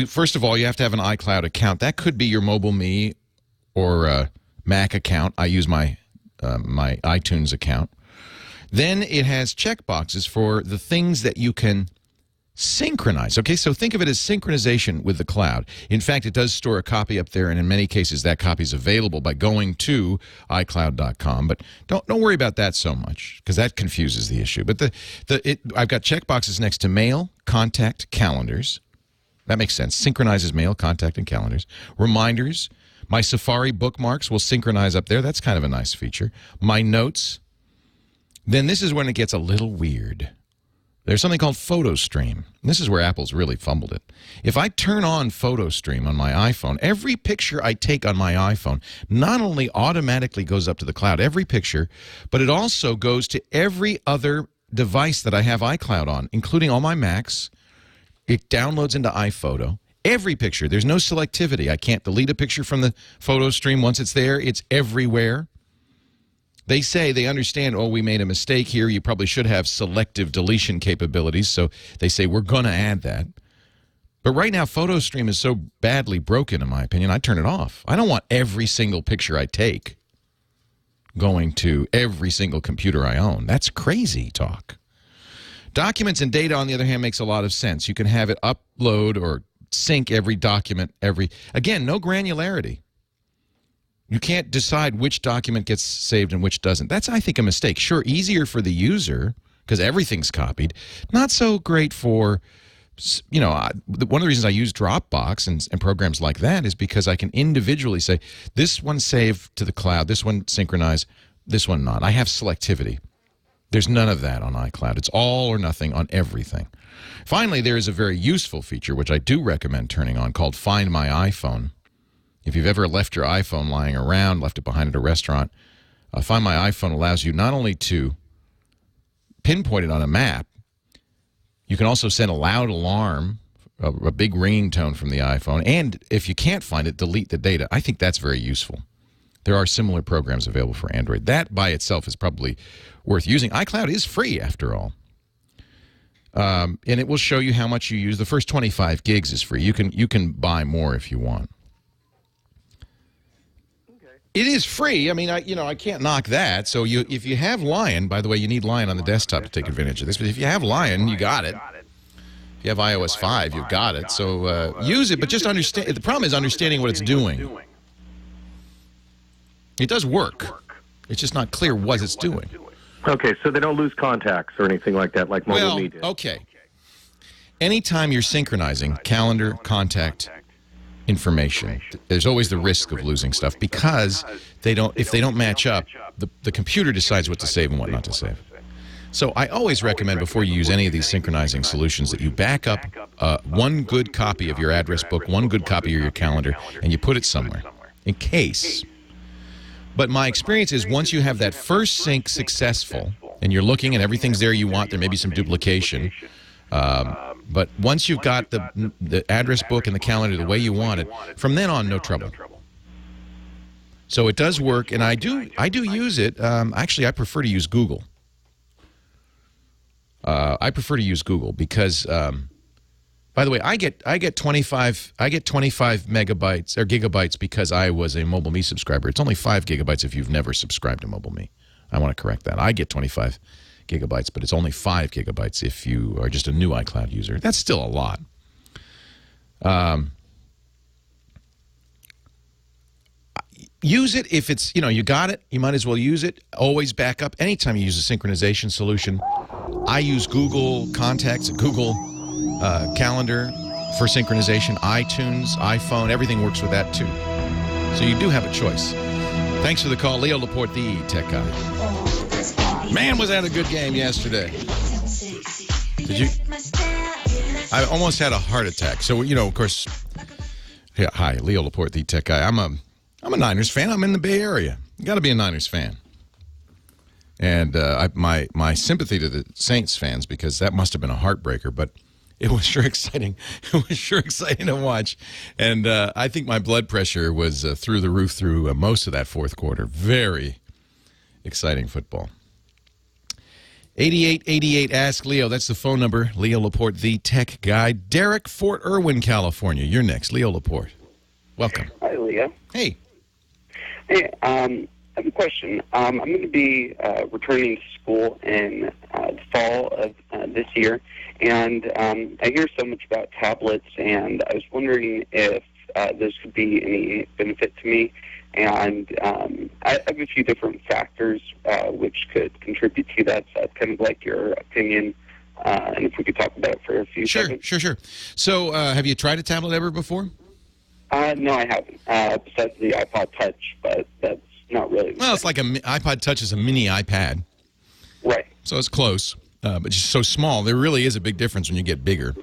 First of all, you have to have an iCloud account. That could be your Mobile Me or Mac account. I use my iTunes account. Then it has checkboxes for the things that you can synchronize. Okay, so think of it as synchronization with the cloud. In fact, it does store a copy up there, and in many cases that copy is available by going to iCloud.com. But don't worry about that so much, because that confuses the issue. But I've got checkboxes next to mail, contact, calendars. That makes sense. Synchronizes mail, contact, and calendars. Reminders. My Safari bookmarks will synchronize up there. That's kind of a nice feature. My notes. Then this is when it gets a little weird. There's something called PhotoStream. This is where Apple's really fumbled it. If I turn on PhotoStream on my iPhone, every picture I take on my iPhone not only automatically goes up to the cloud, every picture, but it also goes to every other device that I have iCloud on, including all my Macs. It downloads into iPhoto. Every picture. There's no selectivity. I can't delete a picture from the PhotoStream. Once it's there, it's everywhere. They say they understand, we made a mistake here. You probably should have selective deletion capabilities. So they say, we're going to add that. But right now, PhotoStream is so badly broken, in my opinion, I turn it off. I don't want every single picture I take going to every single computer I own. That's crazy talk. Documents and data, on the other hand, makes a lot of sense. You can have it upload or sync every document, again, no granularity. You can't decide which document gets saved and which doesn't. That's, I think, a mistake. Sure, easier for the user because everything's copied. Not so great for, one of the reasons I use Dropbox and programs like that is because I can individually say, this one saved to the cloud, this one synchronized, this one not. I have selectivity. There's none of that on iCloud. It's all or nothing on everything. Finally, there is a very useful feature, which I do recommend turning on, called Find My iPhone. If you've ever left your iPhone lying around, left it behind at a restaurant, Find My iPhone allows you not only to pinpoint it on a map, you can also send a loud alarm, a big ringing tone from the iPhone, and if you can't find it, delete the data. I think that's very useful. There are similar programs available for Android. That by itself is probably worth using. iCloud is free, after all. And it will show you how much you use. The first 25 gigs is free. You can buy more if you want. It is free. I mean, I can't knock that. So if you have Lion, by the way, you need Lion on the desktop to take advantage of this. But if you have Lion, you got it. If you have iOS 5, you've got it. So use it, but just understand. The problem is understanding what it's doing. It does work. It's just not clear what it's doing. Okay, so they don't lose contacts or anything like that, like MobileMe did. Okay. Anytime you're synchronizing calendar, contact, information, there's always the risk of losing stuff because if they don't match up, the computer decides what to save and what not to save. So I always recommend before you use any of these synchronizing solutions that you back up one good copy of your address book, one good copy of your calendar, and you put it somewhere in case. But my experience is once you have that first sync successful and you're looking and everything's there you want, there may be some duplication. But once you've got the address book and the calendar the way you want it, from then on, no trouble. So it does work, and I do use it. Actually, I prefer to use Google. I prefer to use Google because, by the way, I get 25 megabytes or gigabytes because I was a MobileMe subscriber. It's only 5 gigabytes if you've never subscribed to MobileMe. I want to correct that. I get 25 gigabytes, but it's only 5 gigabytes if you are just a new iCloud user. That's still a lot. Use it if it's, you got it. You might as well use it. Always back up. Anytime you use a synchronization solution, I use Google Contacts, Google Calendar for synchronization, iTunes, iPhone, everything works with that too. So you do have a choice. Thanks for the call, Leo Laporte, the tech guy. Man, was that a good game yesterday. Did you? I almost had a heart attack. So, of course, yeah, hi, Leo Laporte, the tech guy. I'm a Niners fan. I'm in the Bay Area. You got to be a Niners fan. And my sympathy to the Saints fans, because that must have been a heartbreaker, but it was sure exciting. It was sure exciting to watch. And I think my blood pressure was through the roof through most of that fourth quarter. Very exciting football. 8888 Ask Leo. That's the phone number. Leo Laporte, the tech guy. Derek, Fort Irwin, California. You're next. Leo Laporte. Welcome. Hi, Leo. Hey. Hey, I have a question. I'm going to be returning to school in the fall of this year, and I hear so much about tablets, and I was wondering if those could be any benefit to me. And I have a few different factors which could contribute to that, so I'd kind of like your opinion, and if we could talk about it for a few seconds. Sure. So have you tried a tablet ever before? No, I haven't, besides the iPod Touch, but that's not really... Well, it's like iPod Touch is a mini iPad. Right. So it's close, but just so small. There really is a big difference when you get bigger.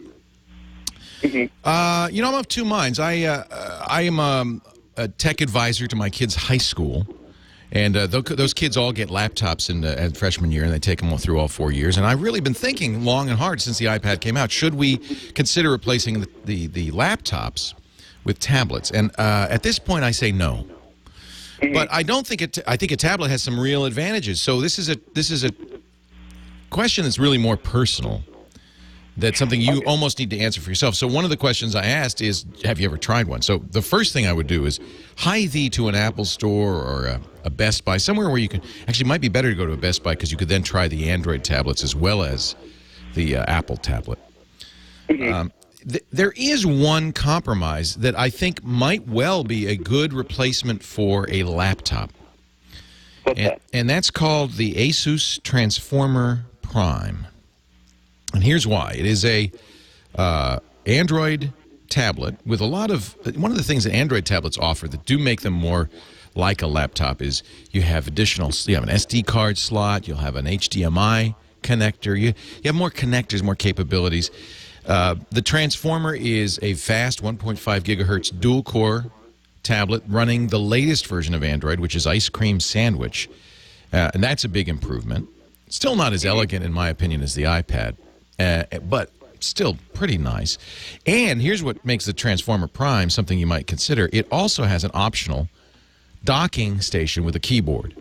Mm-hmm. I'm of two minds. I am a tech advisor to my kids' high school, and those kids all get laptops in freshman year, and they take them all through all 4 years. And I've really been thinking long and hard since the iPad came out, should we consider replacing the laptops with tablets? And at this point, I say no. But I don't think I think a tablet has some real advantages. So this is a question that's really more personal. That's something you almost need to answer for yourself. So one of the questions I asked is, have you ever tried one? So the first thing I would do is hie thee to an Apple store or a Best Buy, somewhere where you can, actually it might be better to go to a Best Buy because you could then try the Android tablets as well as the Apple tablet. There is one compromise that I think might well be a good replacement for a laptop. And that's called the Asus Transformer Prime. And here's why. It is a Android tablet with a lot of, one of the things that Android tablets offer that do make them more like a laptop is you have an SD card slot, you'll have an HDMI connector, you have more connectors, more capabilities. The Transformer is a fast 1.5 gigahertz dual-core tablet running the latest version of Android, which is Ice Cream Sandwich, and that's a big improvement. Still not as elegant, in my opinion, as the iPad, but still pretty nice. And here's what makes the Transformer Prime something you might consider. It also has an optional docking station with a keyboard,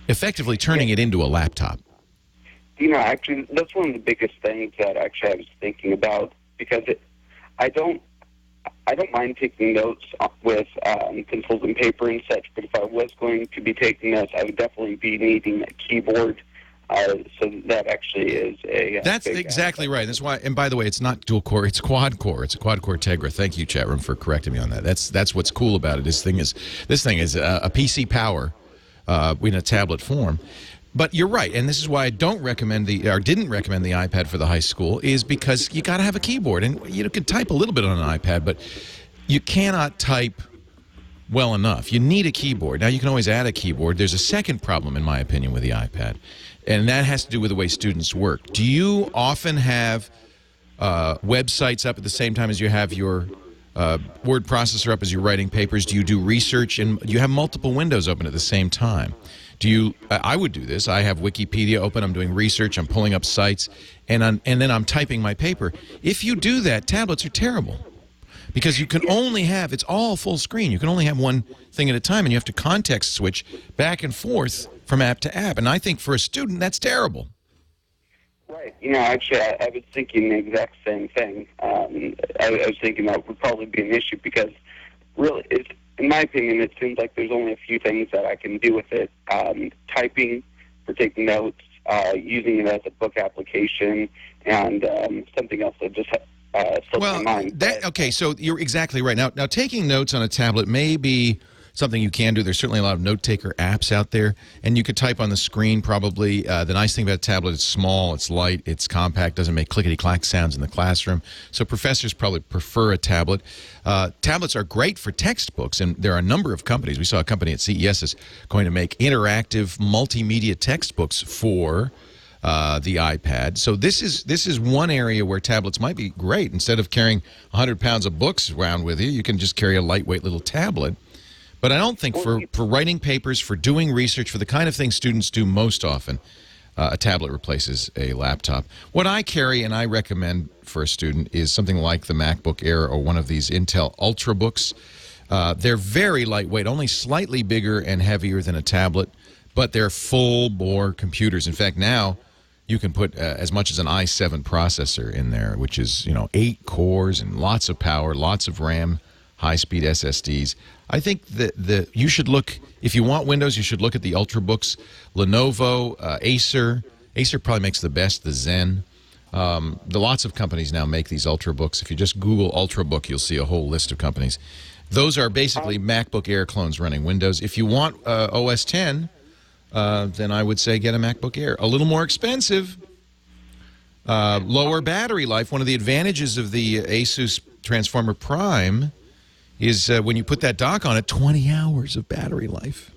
effectively turning it into a laptop. Actually, that's one of the biggest things that actually I was thinking about, because I don't mind taking notes with pencils and paper and such, but if I was going to be taking notes, I would definitely be needing a keyboard. So that actually is a... That's exactly right. That's why, and by the way, it's not dual core, it's quad core. It's a quad core Tegra. Thank you, chat room, for correcting me on that. That's what's cool about it. This thing is a PC power in a tablet form. But you're right, and this is why I didn't recommend the iPad for the high school, is because you got to have a keyboard. And you can type a little bit on an iPad, but you cannot type well enough. You need a keyboard. Now, you can always add a keyboard. There's a second problem, in my opinion, with the iPad, and that has to do with the way students work. Do you often have websites up at the same time as you have your word processor up as you're writing papers? Do you do research, and you have multiple windows open at the same time? I would do this. I have Wikipedia open. I'm doing research. I'm pulling up sites, and then I'm typing my paper. If you do that, tablets are terrible because you can only have, it's all full screen. You can only have one thing at a time, and you have to context switch back and forth from app to app. And I think for a student, that's terrible. Right. Actually, I was thinking the exact same thing. I was thinking that would probably be an issue because really, in my opinion, it seems like there's only a few things that I can do with it. Typing for taking notes, using it as a book application, and something else that just slipped my mind. Okay, so you're exactly right. Now, taking notes on a tablet may be something you can do. There's certainly a lot of note-taker apps out there, and you could type on the screen probably. The nice thing about a tablet, it's small, it's light, it's compact, doesn't make clickety-clack sounds in the classroom. So professors probably prefer a tablet. Tablets are great for textbooks, and there are a number of companies. We saw a company at CES that's going to make interactive multimedia textbooks for the iPad. So this is one area where tablets might be great. Instead of carrying 100 pounds of books around with you, you can just carry a lightweight little tablet. But I don't think for writing papers, for doing research, for the kind of things students do most often, a tablet replaces a laptop. What I carry and I recommend for a student is something like the MacBook Air or one of these Intel Ultrabooks. They're very lightweight, only slightly bigger and heavier than a tablet, but they're full-bore computers. In fact, now you can put as much as an i7 processor in there, which is 8 cores and lots of power, lots of RAM, high-speed SSDs. I think that you should look, if you want Windows, you should look at the Ultrabooks. Lenovo, Acer. Acer probably makes the best, the Zen. Lots of companies now make these Ultrabooks. If you just Google Ultrabook, you'll see a whole list of companies. Those are basically MacBook Air clones running Windows. If you want OS 10, then I would say get a MacBook Air. A little more expensive, lower battery life. One of the advantages of the Asus Transformer Prime is when you put that dock on it, 20 hours of battery life.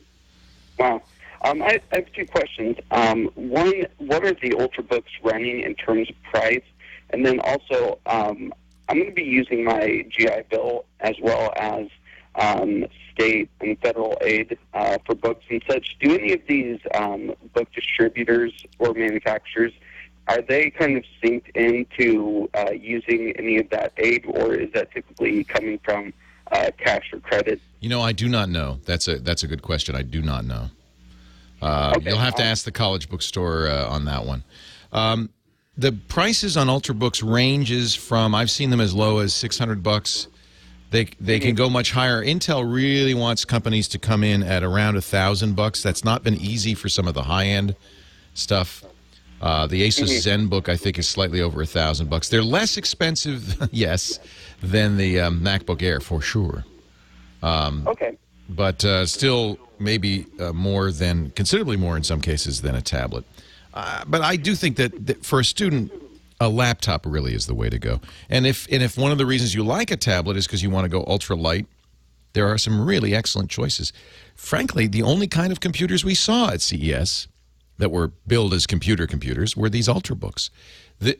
Wow. I have two questions. One, what are the Ultrabooks running in terms of price? And then also, I'm going to be using my GI Bill as well as state and federal aid for books and such. Do any of these book distributors or manufacturers, are they kind of synced into using any of that aid, or is that typically coming from cash or credit? I do not know. That's a good question. I do not know. Okay. You'll have to ask the college bookstore on that one. The prices on Ultrabooks ranges from, I've seen them as low as $600. They can go much higher. Intel really wants companies to come in at around $1,000. That's not been easy for some of the high-end stuff. The Asus ZenBook, I think, is slightly over $1,000. They're less expensive, yes, than the MacBook Air, for sure. Okay. But still maybe considerably more in some cases than a tablet. But I do think that for a student, a laptop really is the way to go. And if one of the reasons you like a tablet is because you want to go ultra light, there are some really excellent choices. Frankly, the only kind of computers we saw at CES that were billed as computers were these Ultrabooks. The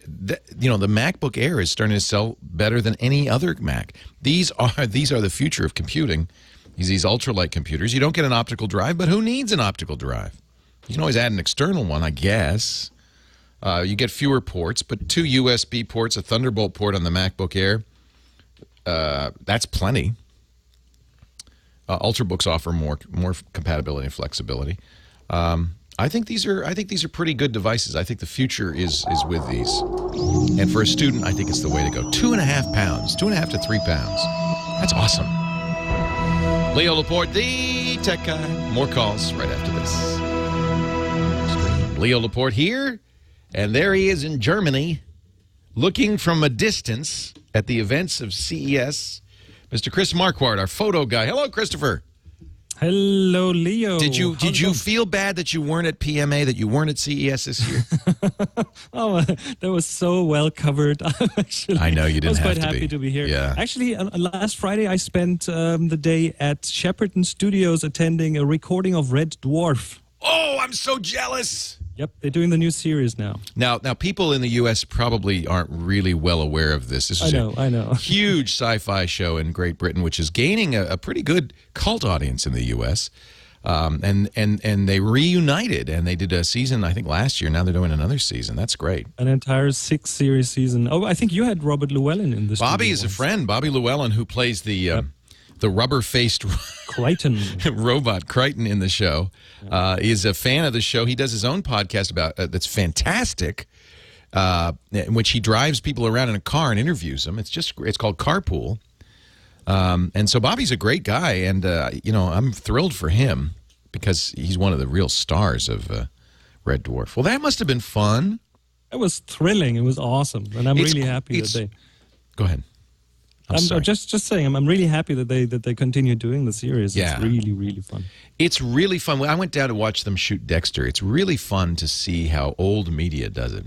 MacBook Air is starting to sell better than any other Mac. These are the future of computing. These ultralight computers. You don't get an optical drive, but who needs an optical drive? You can always add an external one, I guess. You get fewer ports, but 2 USB ports, a Thunderbolt port on the MacBook Air. That's plenty. Ultrabooks offer more compatibility and flexibility. I think these are pretty good devices. I think the future is with these. And for a student, I think it's the way to go. 2.5 pounds, 2.5 to 3 pounds. That's awesome. Leo Laporte, the tech guy. More calls right after this. Leo Laporte here, and there he is in Germany, looking from a distance at the events of CES. Mr. Chris Marquardt, our photo guy. Hello, Christopher. Hello, Leo. Did you feel bad that you weren't at PMA, that you weren't at CES this year? Oh, that was so well covered. Actually, I know you didn't have to be. I was quite happy to be here. Yeah. Actually, last Friday I spent the day at Shepperton Studios attending a recording of Red Dwarf. Oh, I'm so jealous. Yep, they're doing the new series now. Now, people in the U.S. probably aren't really well aware of this. This is I know. a huge sci-fi show in Great Britain, which is gaining a pretty good cult audience in the U.S. And they reunited, and they did a season, I think, last year. Now they're doing another season. That's great. An entire 6-series season. Oh, I think you had Robert Llewellyn in this. Bobby is a friend. Bobby Llewellyn, who plays the rubber-faced Crichton robot Crichton in the show, is a fan of the show. He does his own podcast about that's fantastic, in which he drives people around in a car and interviews them. It's called Carpool. And so Bobby's a great guy, and I'm thrilled for him because he's one of the real stars of Red Dwarf. Well, that must have been fun. It was thrilling. It was awesome, and I'm really happy that they. Go ahead. I'm just saying. I'm really happy that they continue doing the series. Yeah. It's really, really fun. It's really fun. I went down to watch them shoot Dexter. It's really fun to see how old media does it.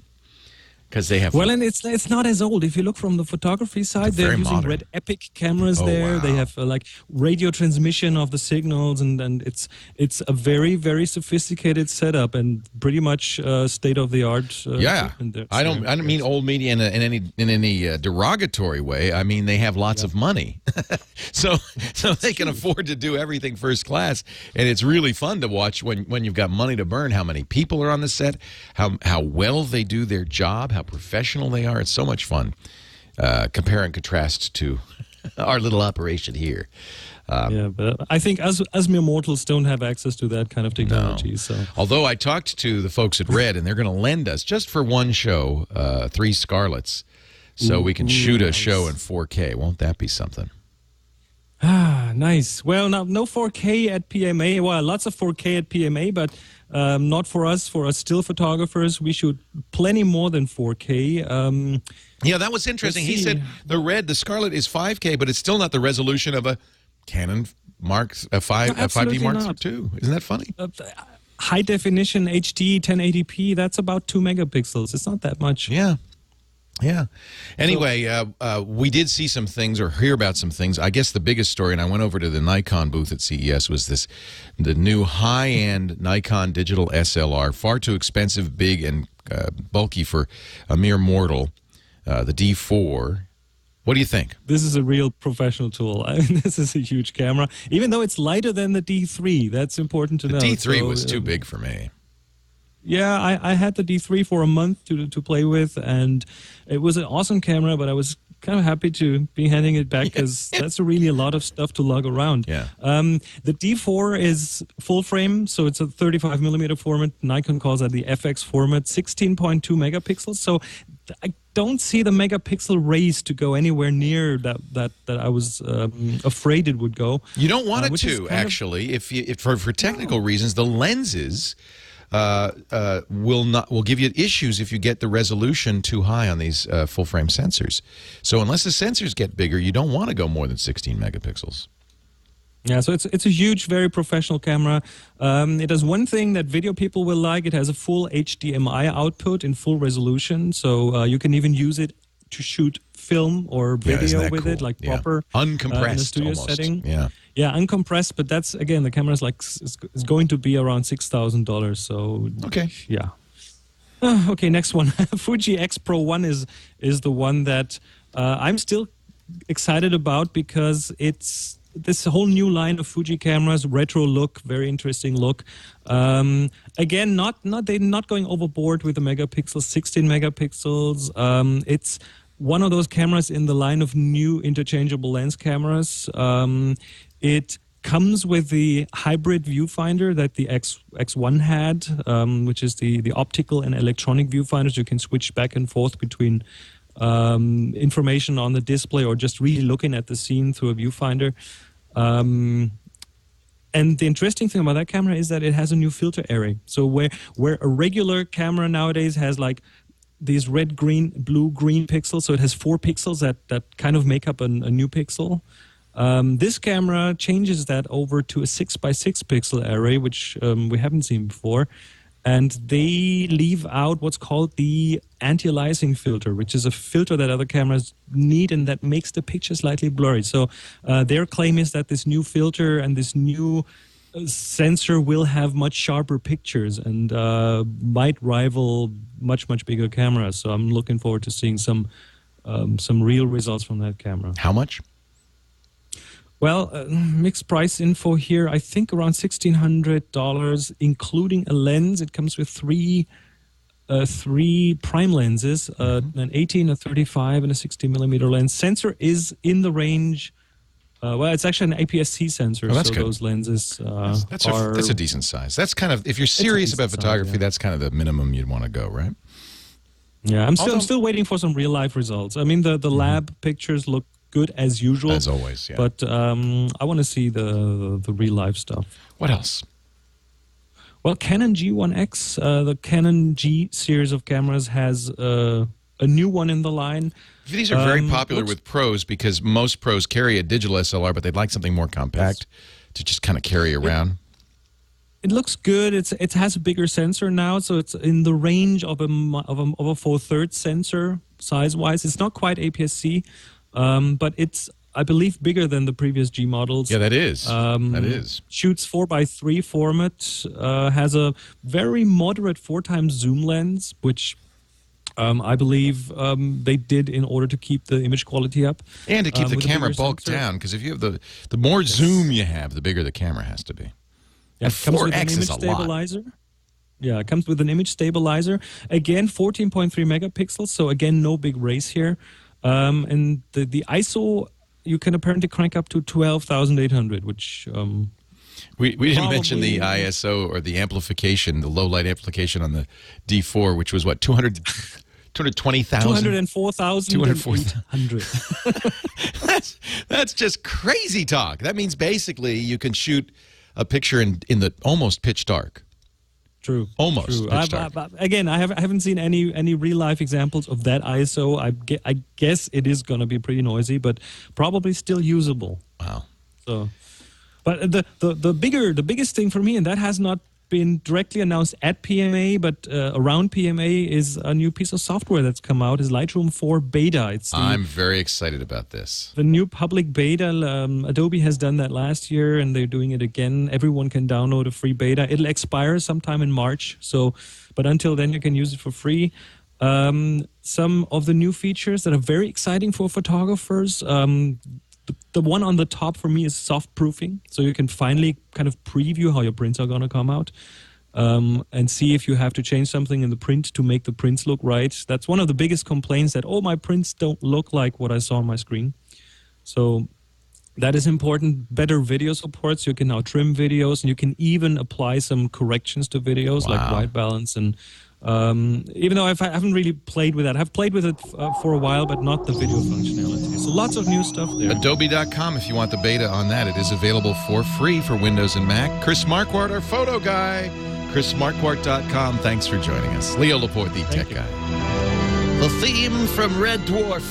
Because they have and it's not as old. If you look from the photography side, they're using modern. Red Epic cameras there. Wow. They have like radio transmission of the signals, and it's a very, very sophisticated setup and pretty much state of the art. Yeah, I don't mean old media in any derogatory way. I mean they have lots of money, so they can afford to do everything first class, and it's really fun to watch when you've got money to burn. How many people are on the set? How well they do their job? How professional they are. It's so much fun. Compare and contrast to our little operation here. But I think as mere mortals don't have access to that kind of technology. No. So, although I talked to the folks at Red, and they're going to lend us just for one show 3 Scarlets, so we can shoot a show in 4K. Won't that be something? Ah, nice. Well, now no 4K at PMA. Well, lots of 4K at PMA, but not for us. For us still photographers, we shoot plenty more than 4K. Yeah, that was interesting. He said the Scarlet is 5K, but it's still not the resolution of a Canon Mark 5D Mark II. Isn't that funny? High definition HD 1080p. That's about 2 megapixels. It's not that much. Yeah. Yeah. Anyway, we did see some things or hear about some things. I guess the biggest story, and I went over to the Nikon booth at CES, was the new high-end Nikon digital SLR, far too expensive, big, and bulky for a mere mortal, the D4. What do you think? This is a real professional tool. I mean, this is a huge camera, even though it's lighter than the D3. That's important to know. The D3 was too big for me. Yeah, I had the D3 for a month to play with, and it was an awesome camera, but I was kind of happy to be handing it back because that's really a lot of stuff to lug around. Yeah. The D4 is full frame, so it's a 35 millimeter format. Nikon calls that the FX format, 16.2 megapixels. So I don't see the megapixel race to go anywhere near that I was afraid it would go. You don't want it to, actually. If for technical reasons, the lenses will give you issues if you get the resolution too high on these full frame sensors. So unless the sensors get bigger, you don't want to go more than 16 megapixels. Yeah, so it's a huge, very professional camera. It does one thing that video people will like. It has a full HDMI output in full resolution, so you can even use it to shoot film or video with it, like proper uncompressed in a studio almost. setting. Yeah, uncompressed. But that's again, the camera's like is going to be around $6,000. So okay, yeah. Okay, next one. Fuji X Pro 1 is the one that I'm still excited about because it's this whole new line of Fuji cameras, retro look, very interesting look. Again, they're not going overboard with the megapixels, 16 megapixels. It's one of those cameras in the line of new interchangeable lens cameras. It comes with the hybrid viewfinder that the X1 had, which is the optical and electronic viewfinders. You can switch back and forth between information on the display or just really looking at the scene through a viewfinder. And the interesting thing about that camera is that it has a new filter array. So where a regular camera nowadays has like these red, green, blue, green pixels, so it has 4 pixels that kind of make up a new pixel. This camera changes that over to a 6x6 pixel array, which we haven't seen before. And they leave out what's called the anti-aliasing filter, which is a filter that other cameras need and that makes the picture slightly blurry. So their claim is that this new filter and this new sensor will have much sharper pictures and might rival much bigger cameras. So I'm looking forward to seeing some real results from that camera. How much? Well, mixed price info here, I think around $1,600, including a lens. It comes with three prime lenses, an 18, a 35, and a 60 millimeter lens. Sensor is in the range. Well, it's actually an APS-C sensor, so good. Those lenses that's a decent size. That's kind of, if you're serious about photography, that's kind of the minimum you'd want to go, right? Yeah, I'm still waiting for some real life results. I mean, the lab pictures look good as usual, as always. Yeah. But I want to see the real life stuff. What else? Well, Canon G1X, the Canon G series of cameras has a new one in the line. These are very popular with pros because most pros carry a digital SLR, but they'd like something more compact to just kind of carry around. It looks good. It has a bigger sensor now, so it's in the range of a 4/3 sensor size-wise. It's not quite APS-C, but it's, I believe, bigger than the previous G models. Yeah, that is. That is. Shoots 4x3 format, has a very moderate 4x zoom lens, which I believe they did in order to keep the image quality up. And to keep the camera bulk down, because if you have the more zoom you have, the bigger the camera has to be. Yeah, and it comes with an 4X image is a stabilizer. Yeah, it comes with an image stabilizer. Again, 14.3 megapixels, so again, no big race here. And the ISO, you can apparently crank up to 12,800, which... we didn't mention the ISO or the amplification, the low light amplification on the D4, which was what, 220,000? 204,800. That's just crazy talk. That means basically you can shoot a picture in the almost pitch dark. True. Almost. True. Pitch dark. Again, I haven't seen any real life examples of that ISO. I guess it is going to be pretty noisy, but probably still usable. Wow. So, but the biggest thing for me, and that has not been directly announced at PMA, but around PMA, is a new piece of software that's come out, is Lightroom 4 Beta. I'm very excited about this. The new public beta. Adobe has done that last year, and they're doing it again. Everyone can download a free beta. It'll expire sometime in March, but until then, you can use it for free. Some of the new features that are very exciting for photographers. The one on the top for me is soft proofing, so you can finally kind of preview how your prints are going to come out. and see if you have to change something in the print to make the prints look right. That's one of the biggest complaints, that, oh, my prints don't look like what I saw on my screen. So that is important. Better video supports. You can now trim videos, and you can even apply some corrections to videos, like white balance. And even though I haven't really played with that. I've played with it for a while, but not the video functionality. So lots of new stuff there. Adobe.com if you want the beta on that. It is available for free for Windows and Mac. Chris Marquardt, our photo guy. ChrisMarquardt.com. Thanks for joining us. Leo Laporte, the tech guy. The theme from Red Dwarf.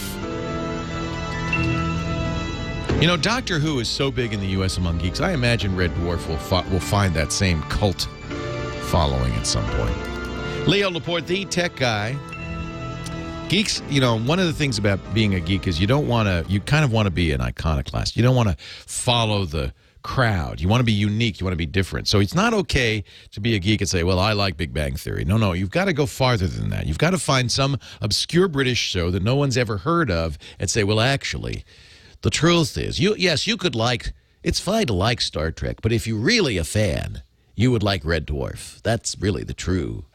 You know, Doctor Who is so big in the U.S. among geeks. I imagine Red Dwarf will find that same cult following at some point. Leo Laporte, the tech guy. Geeks, you know, one of the things about being a geek is you kind of want to be an iconoclast. You don't want to follow the crowd. You want to be unique. You want to be different. So it's not okay to be a geek and say, well, I like Big Bang Theory. No, you've got to go farther than that. You've got to find some obscure British show that no one's ever heard of and say, well, actually, the truth is, you could like, it's fine to like Star Trek, but if you're really a fan, you would like Red Dwarf. That's really the true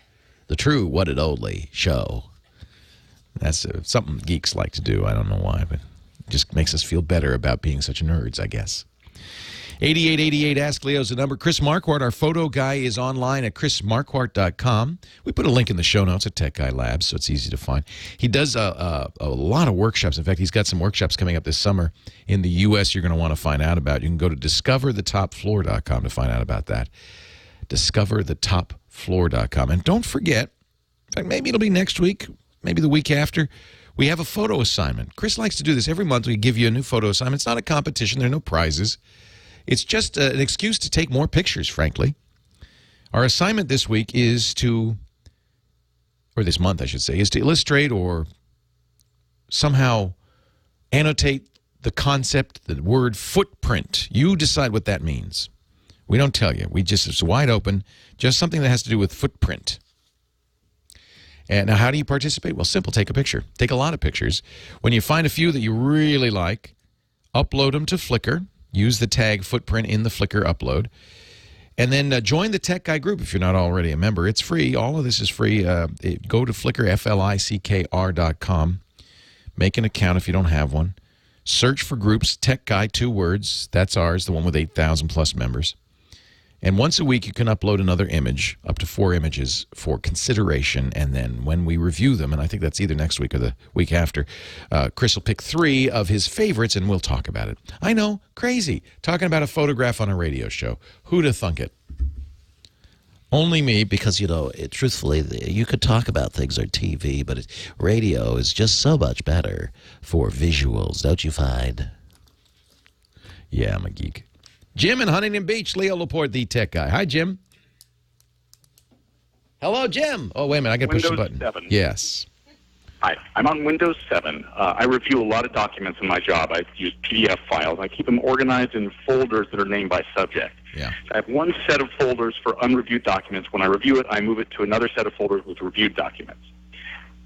one and only show. That's something geeks like to do. I don't know why, but it just makes us feel better about being such nerds, I guess. 8888 Ask Leo's the number. Chris Marquardt, our photo guy, is online at chrismarquardt.com. We put a link in the show notes at Tech Guy Labs, so it's easy to find. He does a lot of workshops. In fact, he's got some workshops coming up this summer in the U.S. you're going to want to find out about. You can go to discoverthetopfloor.com to find out about that. Discoverthetopfloor.com. And don't forget, in fact, maybe it'll be next week, maybe the week after, we have a photo assignment. Chris likes to do this every month. We give you a new photo assignment. It's not a competition. There are no prizes. It's just an excuse to take more pictures, frankly. Our assignment this week is to, or this month, I should say, is to illustrate or somehow annotate the concept, the word footprint. You decide what that means. We don't tell you. It's wide open, just something that has to do with footprint. And now, how do you participate? Well, simple. Take a picture. Take a lot of pictures. When you find a few that you really like, upload them to Flickr. Use the tag footprint in the Flickr upload. And then join the Tech Guy group if you're not already a member. It's free. All of this is free. Go to Flickr, FLICKR.com. Make an account if you don't have one. Search for groups, Tech Guy, 2 words. That's ours, the one with 8,000+ members. And once a week, you can upload another image, up to 4 images for consideration. And then when we review them, and I think that's either next week or the week after, Chris will pick 3 of his favorites, and we'll talk about it. I know, crazy, talking about a photograph on a radio show. Who'd have thunk it? Only me, because, you know, truthfully, you could talk about things on TV, but radio is just so much better for visuals, don't you find? Yeah, I'm a geek. Jim in Huntington Beach, Leo Laporte, the tech guy. Hi, Jim. Hello, Jim. Oh, wait a minute. I got to push the button. Windows 7. Yes. Hi. I'm on Windows 7. I review a lot of documents in my job. I use PDF files. I keep them organized in folders that are named by subject. Yeah. I have one set of folders for unreviewed documents. When I review it, I move it to another set of folders with reviewed documents.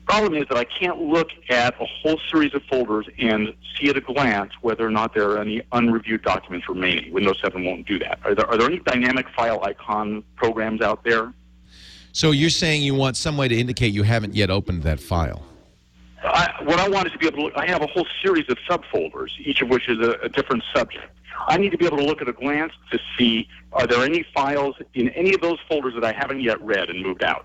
Problem is that I can't look at a whole series of folders and see at a glance whether or not there are any unreviewed documents remaining. Windows 7 won't do that. Are there any dynamic file icon programs out there? So you're saying you want some way to indicate you haven't yet opened that file? What I want is to be able to look. I have a whole series of subfolders, each of which is a different subject. I need to be able to look at a glance to see, are there any files in any of those folders that I haven't yet read and moved out?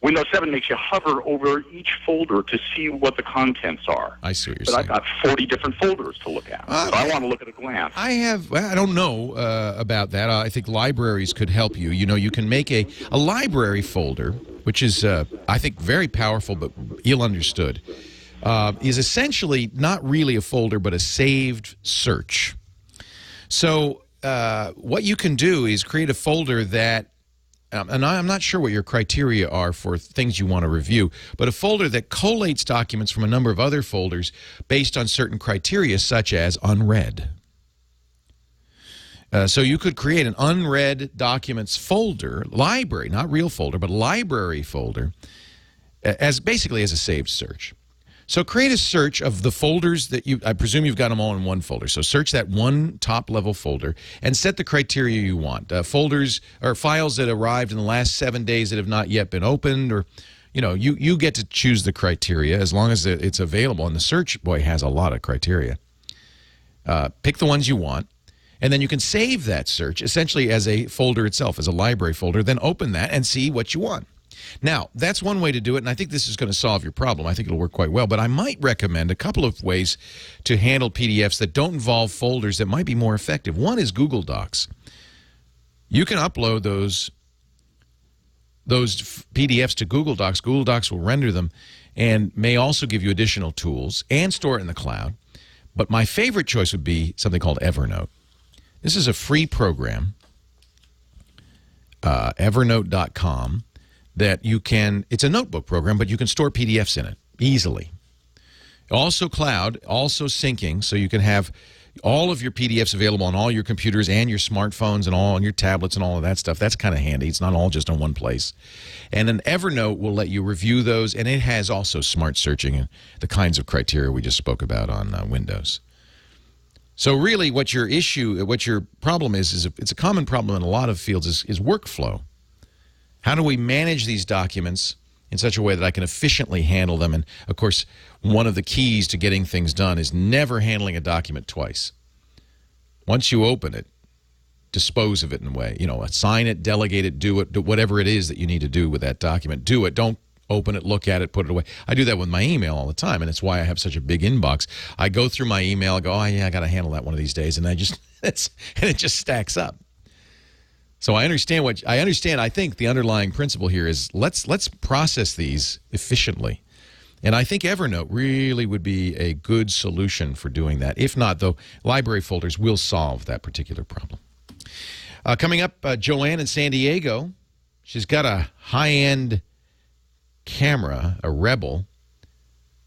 Windows 7 makes you hover over each folder to see what the contents are. I see what you're saying. But I've got 40 different folders to look at, so I want to look at a glance. I don't know about that. I think libraries could help you. You know, you can make a library folder, which is, I think, very powerful but ill understood, is essentially not really a folder but a saved search. So what you can do is create a folder that, and I'm not sure what your criteria are for things you want to review, but a folder that collates documents from a number of other folders based on certain criteria, such as unread. So you could create an unread documents folder, library, not real folder, but library folder, basically as a saved search. So create a search of the folders that I presume you've got them all in one folder. So search that one top-level folder and set the criteria you want. Folders or files that arrived in the last 7 days that have not yet been opened, or, you get to choose the criteria as long as it's available. And the search, boy, has a lot of criteria. Pick the ones you want, and then you can save that search essentially as a folder itself, as a library folder, then open that and see what you want. Now, that's one way to do it, and I think this is going to solve your problem. I think it'll work quite well, but I might recommend a couple of ways to handle PDFs that don't involve folders that might be more effective. One is Google Docs. You can upload those PDFs to Google Docs. Google Docs will render them and may also give you additional tools and store it in the cloud. But my favorite choice would be something called Evernote. This is a free program, evernote.com. that you can, it's a notebook program, but you can store PDFs in it easily. Also cloud, also syncing, so you can have all of your PDFs available on all your computers and your smartphones and all on your tablets and all of that stuff. That's kind of handy. It's not all just in one place. And then Evernote will let you review those, and it has also smart searching and the kinds of criteria we just spoke about on Windows. So really what your problem is it's a common problem in a lot of fields is workflow. How do we manage these documents in such a way that I can efficiently handle them? And, of course, one of the keys to getting things done is never handling a document twice. Once you open it, dispose of it in a way. Assign it, delegate it, do whatever it is that you need to do with that document. Do it. Don't open it, look at it, put it away. I do that with my email all the time, and it's why I have such a big inbox. I go through my email, I go, oh, yeah, I got to handle that one of these days, and and it just stacks up. So I understand I think the underlying principle here is let's process these efficiently. And I think Evernote really would be a good solution for doing that. If not, though, library folders will solve that particular problem. Coming up, Joanne in San Diego. She's got a high-end camera, a Rebel,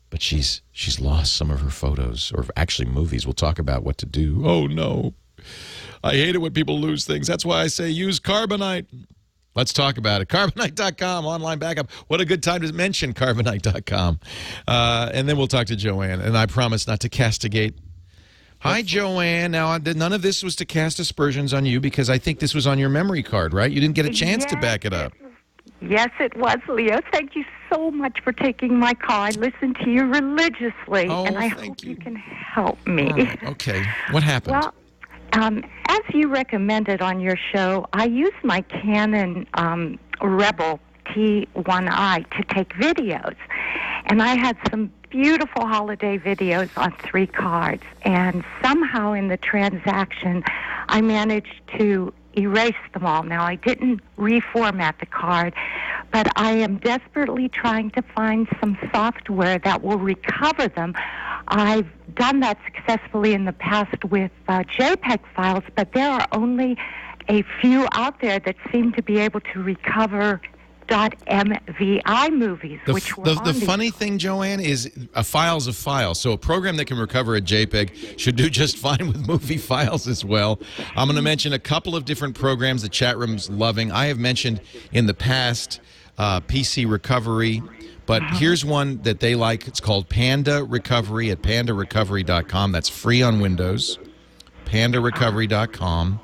but she's lost some of her photos, or actually movies. We'll talk about what to do. Oh, no. I hate it when people lose things. That's why I say use Carbonite. Let's talk about it. Carbonite.com, online backup. What a good time to mention Carbonite.com. And then we'll talk to Joanne. And I promise not to castigate. Hi, Joanne. Now, none of this was to cast aspersions on you because I think this was on your memory card, right? You didn't get a chance to back it up. Yes, it was, Leo. Thank you so much for taking my call. I listen to you religiously, and I hope you can help me. Right. Okay. What happened? Well, as you recommended on your show, I used my Canon Rebel T1i to take videos. And I had some beautiful holiday videos on 3 cards. And somehow in the transaction, I managed to erase them all. Now, I didn't reformat the card, but I am desperately trying to find some software that will recover them. I've done that successfully in the past with JPEG files, but there are only a few out there that seem to be able to recover .mvi movies, which were the funny thing, Joanne, is a file's a file. So a program that can recover a JPEG should do just fine with movie files as well. I'm going to mention a couple of different programs the chat room's loving. I have mentioned in the past PC Recovery, but here's one that they like. It's called Panda Recovery at pandarecovery.com. That's free on Windows, pandarecovery.com.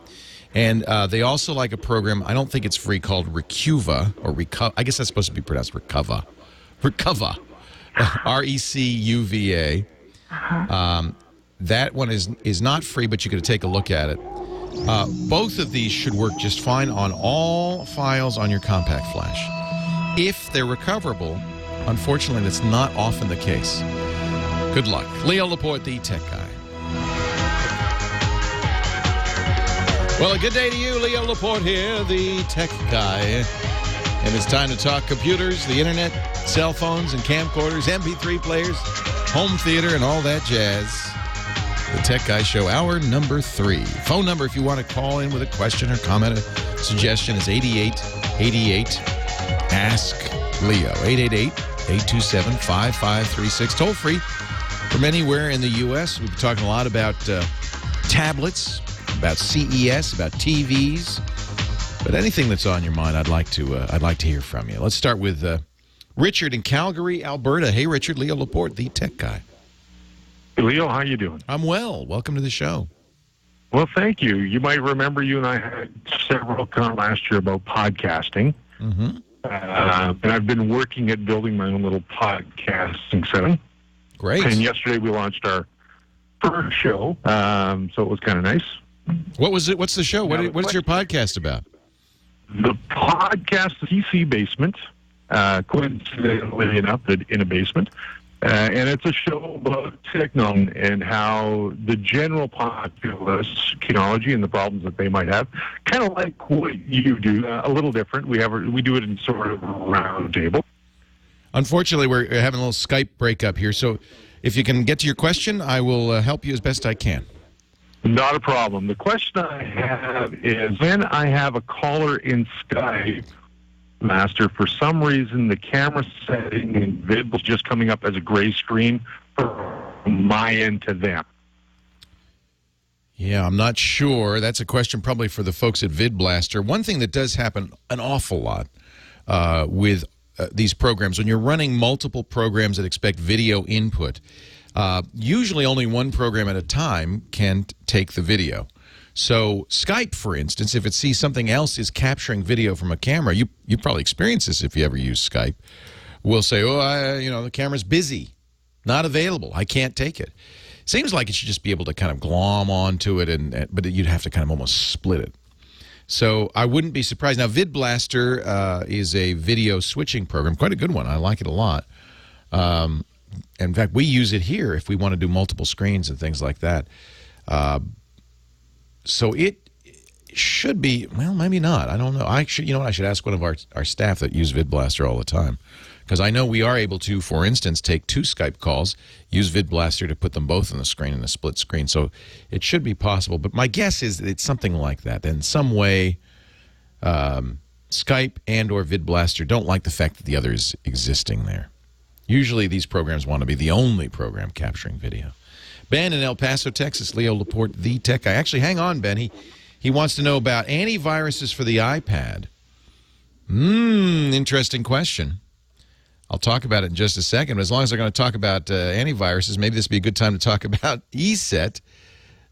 And they also like a program, I don't think it's free, called Recuva, or I guess that's supposed to be pronounced Recuva. Recuva, R-E-C-U-V-A. That one is not free, but you could take a look at it. Both of these should work just fine on all files on your compact flash. If they're recoverable, unfortunately, that's not often the case. Good luck. Leo Laporte, the tech guy. Well, a good day to you. Leo Laporte here, the tech guy. And it's time to talk computers, the internet, cell phones and camcorders, MP3 players, home theater, and all that jazz. The Tech Guy Show, hour number 3. Phone number if you want to call in with a question or comment or suggestion is 8888-ASK-LEO. 888-827-5536. Toll free from anywhere in the U.S. We've been talking a lot about tablets, about CES, about TVs, but anything that's on your mind, I'd like to hear from you. Let's start with Richard in Calgary, Alberta. Hey, Richard, Leo Laporte, the tech guy. Hey, Leo, how you doing? I'm well. Welcome to the show. Well, thank you. You might remember you and I had several come last year about podcasting. Mm-hmm. And I've been working at building my own little podcasting setting. Great. And yesterday we launched our first show, so it was kind of nice. What was it? What's the show? What is your podcast about? The podcast is PC Basement, coincidentally enough, in a basement. And it's a show about technology and how the general populace, technology and the problems that they might have, kind of like what you do, a little different. We do it in sort of a round table. Unfortunately, we're having a little Skype breakup here, so if you can get to your question, I will help you as best I can. Not a problem. The question I have is, when I have a caller in Skype, Master, for some reason the camera setting in Vid was just coming up as a gray screen from my end to them. Yeah, I'm not sure. That's a question probably for the folks at VidBlaster. One thing that does happen an awful lot with these programs, when you're running multiple programs that expect video input, usually only one program at a time can take the video. So Skype, for instance, if it sees something else is capturing video from a camera, you probably experience this if you ever use Skype, will say, the camera's busy, not available, I can't take it. Seems like it should just be able to kind of glom onto it, but you'd have to kind of almost split it. So I wouldn't be surprised. Now, VidBlaster is a video switching program, quite a good one. I like it a lot. In fact, we use it here if we want to do multiple screens and things like that. So it should be, well, maybe not. I don't know. I should ask one of our staff that use VidBlaster all the time, because I know we are able to, for instance, take 2 Skype calls, use VidBlaster to put them both on the screen in a split screen. So it should be possible. But my guess is that it's something like that. In some way, Skype and or VidBlaster don't like the fact that the other is existing there. Usually these programs want to be the only program capturing video. Ben in El Paso, Texas, Leo Laporte, the tech guy. Actually, hang on, Ben. He wants to know about antiviruses for the iPad. Interesting question. I'll talk about it in just a second. But as long as they're going to talk about antiviruses, maybe this would be a good time to talk about ESET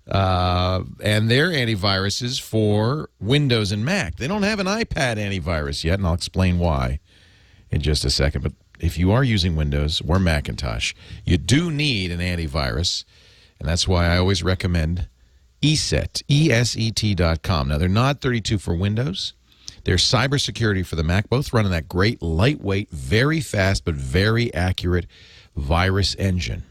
and their antiviruses for Windows and Mac. They don't have an iPad antivirus yet, and I'll explain why in just a second. But if you are using Windows or Macintosh, you do need an antivirus. And that's why I always recommend ESET, ESET.com. Now, they're not 32 for Windows. They're cybersecurity for the Mac. Both run on that great, lightweight, very fast, but very accurate virus engine.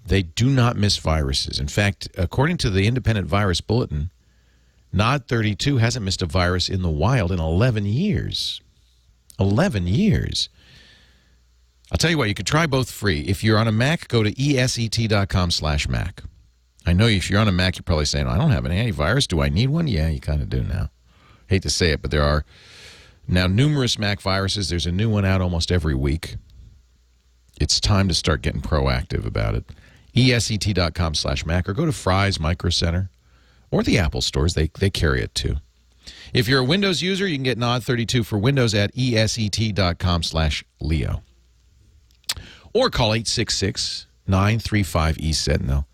They do not miss viruses. In fact, according to the Independent Virus Bulletin, Nod 32 hasn't missed a virus in the wild in 11 years. 11 years. I'll tell you what, you could try both free. If you're on a Mac, go to eset.com/Mac. I know if you're on a Mac, you're probably saying, I don't have an antivirus. Do I need one? Yeah, you kind of do now. Hate to say it, but there are now numerous Mac viruses. There's a new one out almost every week. It's time to start getting proactive about it. eset.com/Mac, or go to Fry's Micro Center or the Apple stores. They carry it too. If you're a Windows user, you can get Nod 32 for Windows at eset.com/Leo. Or call 866-935-ESET, and they'll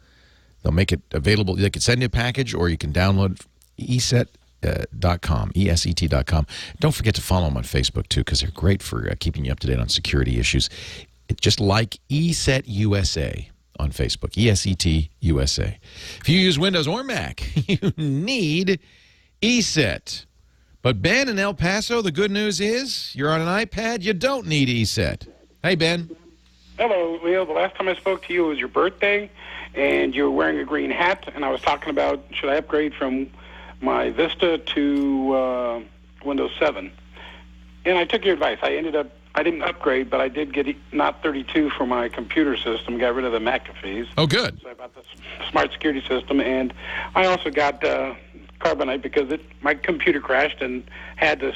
make it available. They can send you a package, or you can download eset.com, eset.com. Don't forget to follow them on Facebook, too, because they're great for keeping you up to date on security issues. It's just like ESET USA on Facebook, ESET USA. If you use Windows or Mac, you need ESET. But Ben in El Paso, the good news is you're on an iPad, you don't need ESET. Hey, Ben. Hello, Leo. The last time I spoke to you was your birthday, and you were wearing a green hat, and I was talking about should I upgrade from my Vista to Windows 7. And I took your advice. I didn't upgrade, but I did get Not 32 for my computer system, got rid of the McAfee's. Oh, good. So I bought this smart security system, and I also got Carbonite because my computer crashed and had to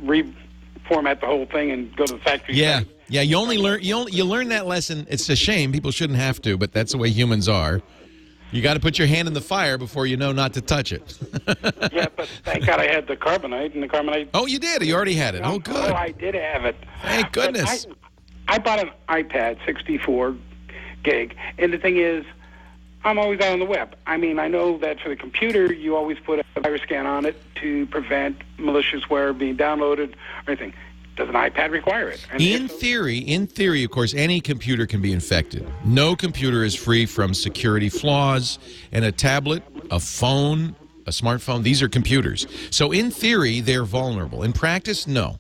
reformat the whole thing and go to the factory. Yeah. Yeah, you learn that lesson. It's a shame. People shouldn't have to, but that's the way humans are. You got to put your hand in the fire before you know not to touch it. Yeah, but thank God I had the carbonite, and the carbonite... Oh, you did? You already had it. Oh, good. Oh, I did have it. Thank goodness. I bought an iPad, 64 gig, and the thing is, I'm always out on the web. I mean, I know that for the computer, you always put a virus scan on it to prevent malicious ware being downloaded or anything. Does an iPad require it? And in theory, of course, any computer can be infected. No computer is free from security flaws. And a tablet, a phone, a smartphone, these are computers. So in theory, they're vulnerable. In practice, no.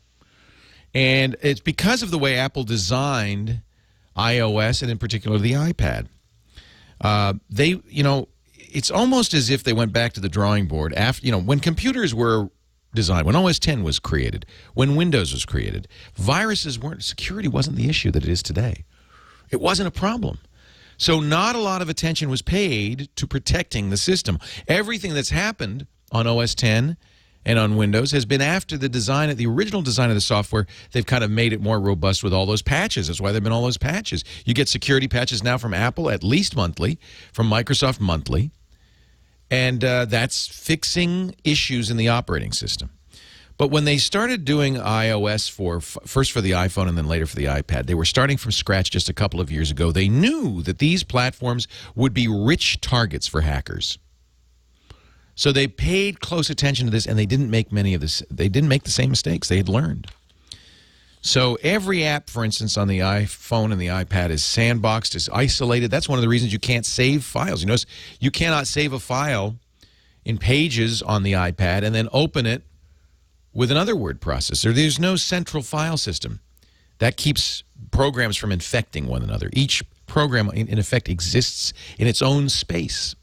And it's because of the way Apple designed iOS and in particular the iPad. It's almost as if they went back to the drawing board after, when computers were designed, when OS X was created, when Windows was created, security wasn't the issue that it is today. It wasn't a problem. So not a lot of attention was paid to protecting the system. Everything that's happened on OS X and on Windows has been after the original design of the software. They've kind of made it more robust with all those patches. That's why there have been all those patches. You get security patches now from Apple at least monthly, from Microsoft monthly. And that's fixing issues in the operating system. But when they started doing iOS first for the iPhone and then later for the iPad, they were starting from scratch just a couple of years ago. They knew that these platforms would be rich targets for hackers. So they paid close attention to this, and they didn't make they didn't make the same mistakes they had learned. So every app, for instance, on the iPhone and the iPad is sandboxed, is isolated. That's one of the reasons you can't save files. You notice you cannot save a file in Pages on the iPad and then open it with another word processor. There's no central file system. That keeps programs from infecting one another. Each program, in effect, exists in its own space.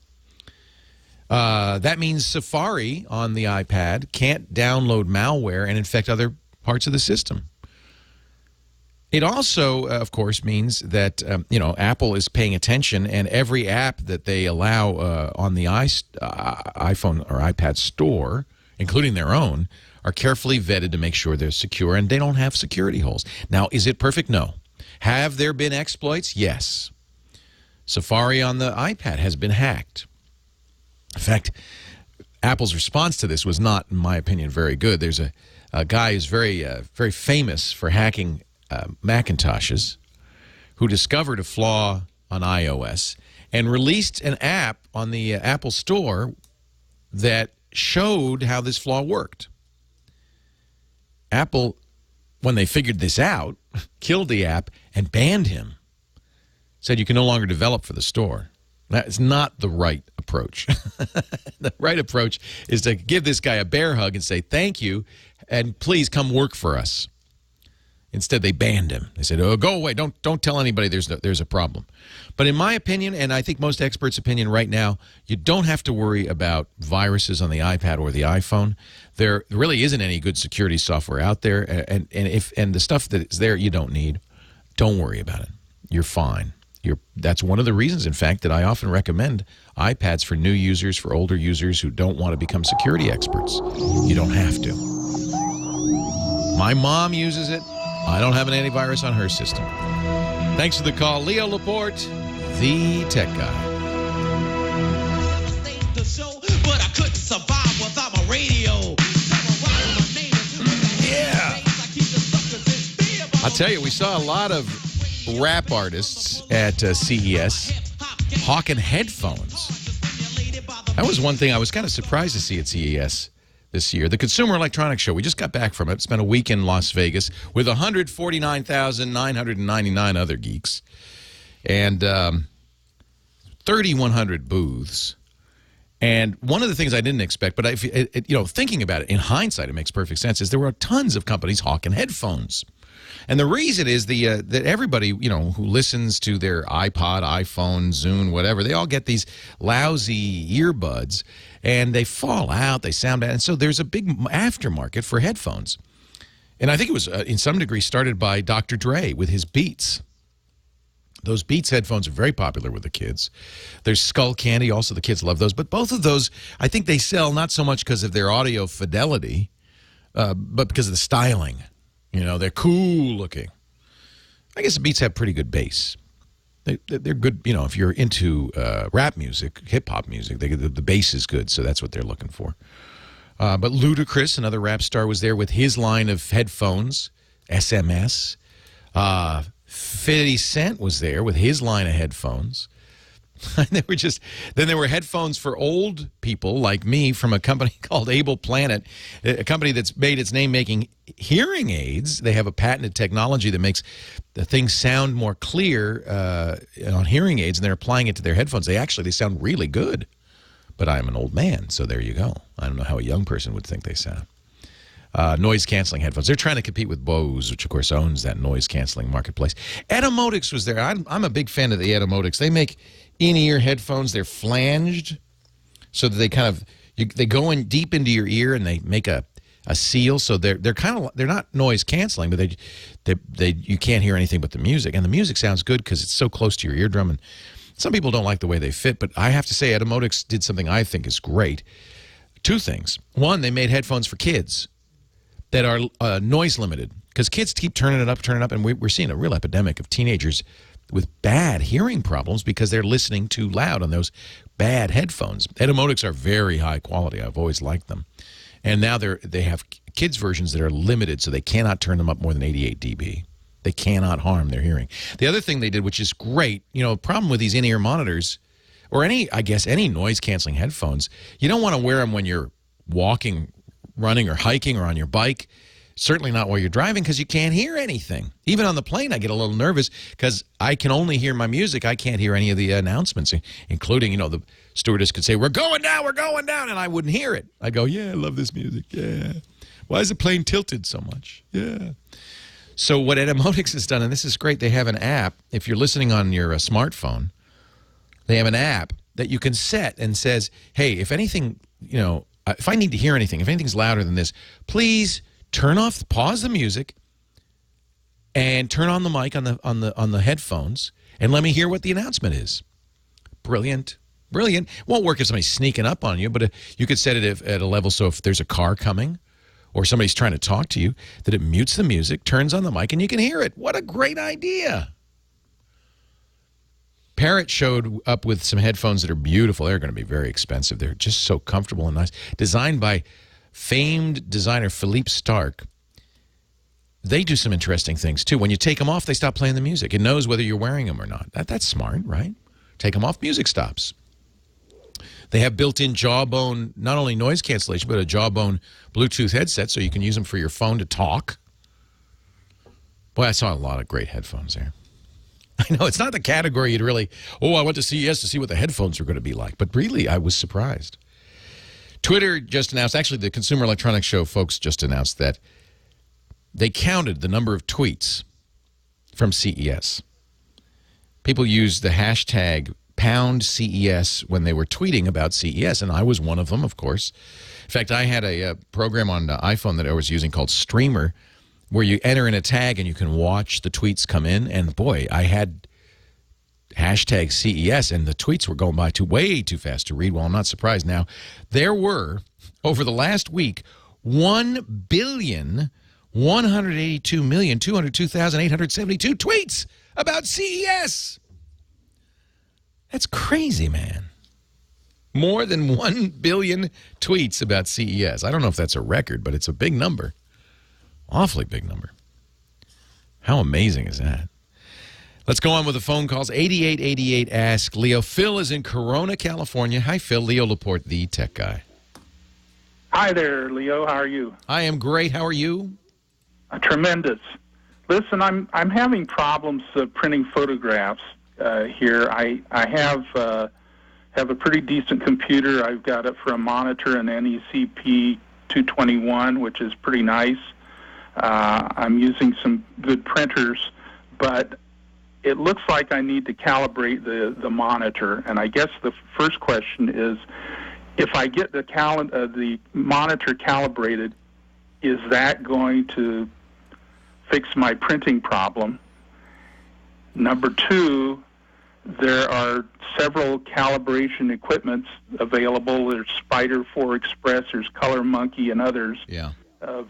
That means Safari on the iPad can't download malware and infect other parts of the system. It also, of course, means that, Apple is paying attention, and every app that they allow on the iPhone or iPad store, including their own, are carefully vetted to make sure they're secure and they don't have security holes. Now, is it perfect? No. Have there been exploits? Yes. Safari on the iPad has been hacked. In fact, Apple's response to this was not, in my opinion, very good. There's a guy who's very famous for hacking Macintoshes, who discovered a flaw on iOS and released an app on the Apple Store that showed how this flaw worked. Apple, when they figured this out, killed the app and banned him. Said you can no longer develop for the store. That is not the right approach. The right approach is to give this guy a bear hug and say, thank you, and please come work for us. Instead, they banned him. They said, "Oh, go away! Don't tell anybody there's a problem." But in my opinion, and I think most experts' opinion right now, you don't have to worry about viruses on the iPad or the iPhone. There really isn't any good security software out there, and the stuff that is there you don't need. Don't worry about it. You're fine. That's one of the reasons, in fact, that I often recommend iPads for new users, for older users who don't want to become security experts. You don't have to. My mom uses it. I don't have an antivirus on her system. Thanks for the call. Leo Laporte, the tech guy. Yeah. I'll tell you, we saw a lot of rap artists at CES hawking headphones. That was one thing I was kind of surprised to see at CES this year. The Consumer Electronics Show, we just got back from it. Spent a week in Las Vegas with 149,999 other geeks and 3,100 booths. And one of the things I didn't expect, but thinking about it in hindsight, it makes perfect sense, is there were tons of companies hawking headphones. And the reason is that everybody, who listens to their iPod, iPhone, Zune, whatever, they all get these lousy earbuds, and they fall out, they sound bad. And so there's a big aftermarket for headphones. And I think it was, in some degree, started by Dr. Dre with his Beats. Those Beats headphones are very popular with the kids. There's Skull Candy, also the kids love those. But both of those, I think they sell not so much because of their audio fidelity, but because of the styling. They're cool looking. I guess the Beats have pretty good bass. They're good. You know, if you're into rap music, hip hop music, the bass is good, so that's what they're looking for. But Ludacris, another rap star, was there with his line of headphones, SMS. 50 Cent was there with his line of headphones. Then there were headphones for old people like me from a company called Able Planet, a company that's made its name making hearing aids. They have a patented technology that makes the things sound more clear on hearing aids, and they're applying it to their headphones. They sound really good. But I'm an old man, so there you go. I don't know how a young person would think they sound. Noise-canceling headphones. They're trying to compete with Bose, which, of course, owns that noise-canceling marketplace. Etymotics was there. I'm a big fan of the Etymotics. They make in-ear headphones. They're flanged so that they kind of they go in deep into your ear, and they make a seal. So they're not noise-canceling, but you can't hear anything but the music. And the music sounds good because it's so close to your eardrum. And some people don't like the way they fit, but I have to say Etymotics did something I think is great. Two things. One, they made headphones for kids that are noise limited, because kids keep turning it up, and we're seeing a real epidemic of teenagers with bad hearing problems because they're listening too loud on those bad headphones. Etymotics are very high quality. I've always liked them. And now they have kids versions that are limited, so they cannot turn them up more than 88 dB. They cannot harm their hearing. The other thing they did, which is great, the problem with these in-ear monitors, or any noise-canceling headphones, you don't want to wear them when you're walking, running, or hiking, or on your bike. Certainly not while you're driving, because you can't hear anything. Even on the plane, I get a little nervous because I can only hear my music. I can't hear any of the announcements, including, the stewardess could say, "We're going down," and I wouldn't hear it. I go, "Yeah, I love this music. Yeah. Why is the plane tilted so much? Yeah." So what Etymotics has done, and this is great, they have an app. If you're listening on your smartphone, they have an app that you can set and says, "Hey, if anything, if I need to hear anything, if anything's louder than this, please pause the music, and turn on the mic on the headphones, and let me hear what the announcement is." Brilliant. Brilliant. Won't work if somebody's sneaking up on you, but you could set it at a level so if there's a car coming, or somebody's trying to talk to you, that it mutes the music, turns on the mic, and you can hear it. What a great idea. Parrot showed up with some headphones that are beautiful. They're going to be very expensive. They're just so comfortable and nice. Designed by famed designer Philippe Starck. They do some interesting things, too. When you take them off, they stop playing the music. It knows whether you're wearing them or not. That's smart, right? Take them off, music stops. They have built-in Jawbone, not only noise cancellation, but a Jawbone Bluetooth headset, so you can use them for your phone to talk. Boy, I saw a lot of great headphones there. I know, it's not the category you'd really, I went to CES to see what the headphones are going to be like. But really, I was surprised. Twitter just announced, actually the Consumer Electronics Show folks just announced that they counted the number of tweets from CES. People used the hashtag #CES when they were tweeting about CES, and I was one of them, of course. In fact, I had a program on the iPhone that I was using called Streamer, where you enter in a tag and you can watch the tweets come in. And boy, I had hashtag CES, and the tweets were going by way too fast to read. Well, I'm not surprised now. There were, over the last week, 1,182,202,872 tweets about CES. That's crazy, man. More than 1 billion tweets about CES. I don't know if that's a record, but it's a big number. Awfully big number. How amazing is that? Let's go on with the phone calls. 8888 Ask Leo. Phil is in Corona, California. Hi, Phil. Leo Laporte, the tech guy. Hi there, Leo. How are you? I am great. How are you? Tremendous. Listen, I'm having problems printing photographs here. I have a pretty decent computer. I've got it for a monitor, an NECP 221, which is pretty nice. I'm using some good printers, but it looks like I need to calibrate the monitor. And I guess the first question is, if I get the monitor calibrated, is that going to fix my printing problem? Number two, there are several calibration equipments available. There's Spider 4 Express, there's Color Monkey, and others. Yeah.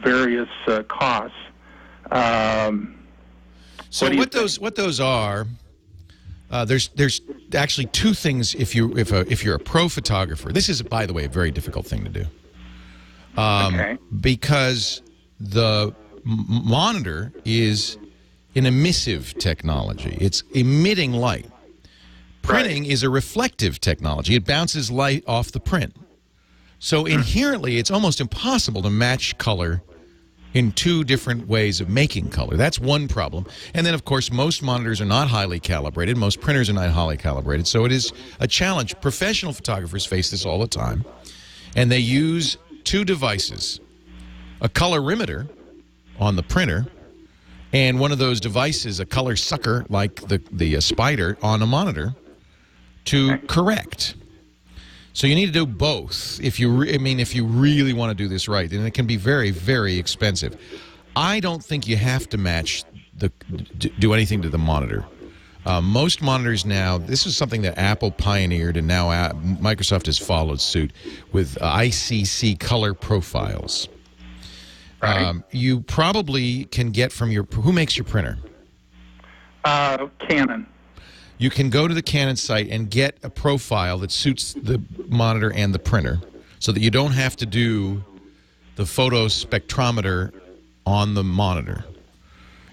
Various costs. So what those are, There's actually two things if you're a pro photographer. This is, by the way, a very difficult thing to do. Because the monitor is an emissive technology. It's emitting light. Printing is a reflective technology. It bounces light off the print. So inherently, it's almost impossible to match color in two different ways of making color. That's one problem. And then, of course, most monitors are not highly calibrated. Most printers are not highly calibrated. So it is a challenge. Professional photographers face this all the time. And they use two devices, a colorimeter on the printer, and one of those devices, a color sucker like the spider on a monitor, to correct. So you need to do both if you really want to do this right, and it can be very, very expensive. I don't think you have to match do anything to the monitor. Most monitors now, this is something that Apple pioneered, and now Microsoft has followed suit with ICC color profiles. You probably can get from who makes your printer? Canon. You can go to the Canon site and get a profile that suits the monitor and the printer so that you don't have to do the photo spectrometer on the monitor.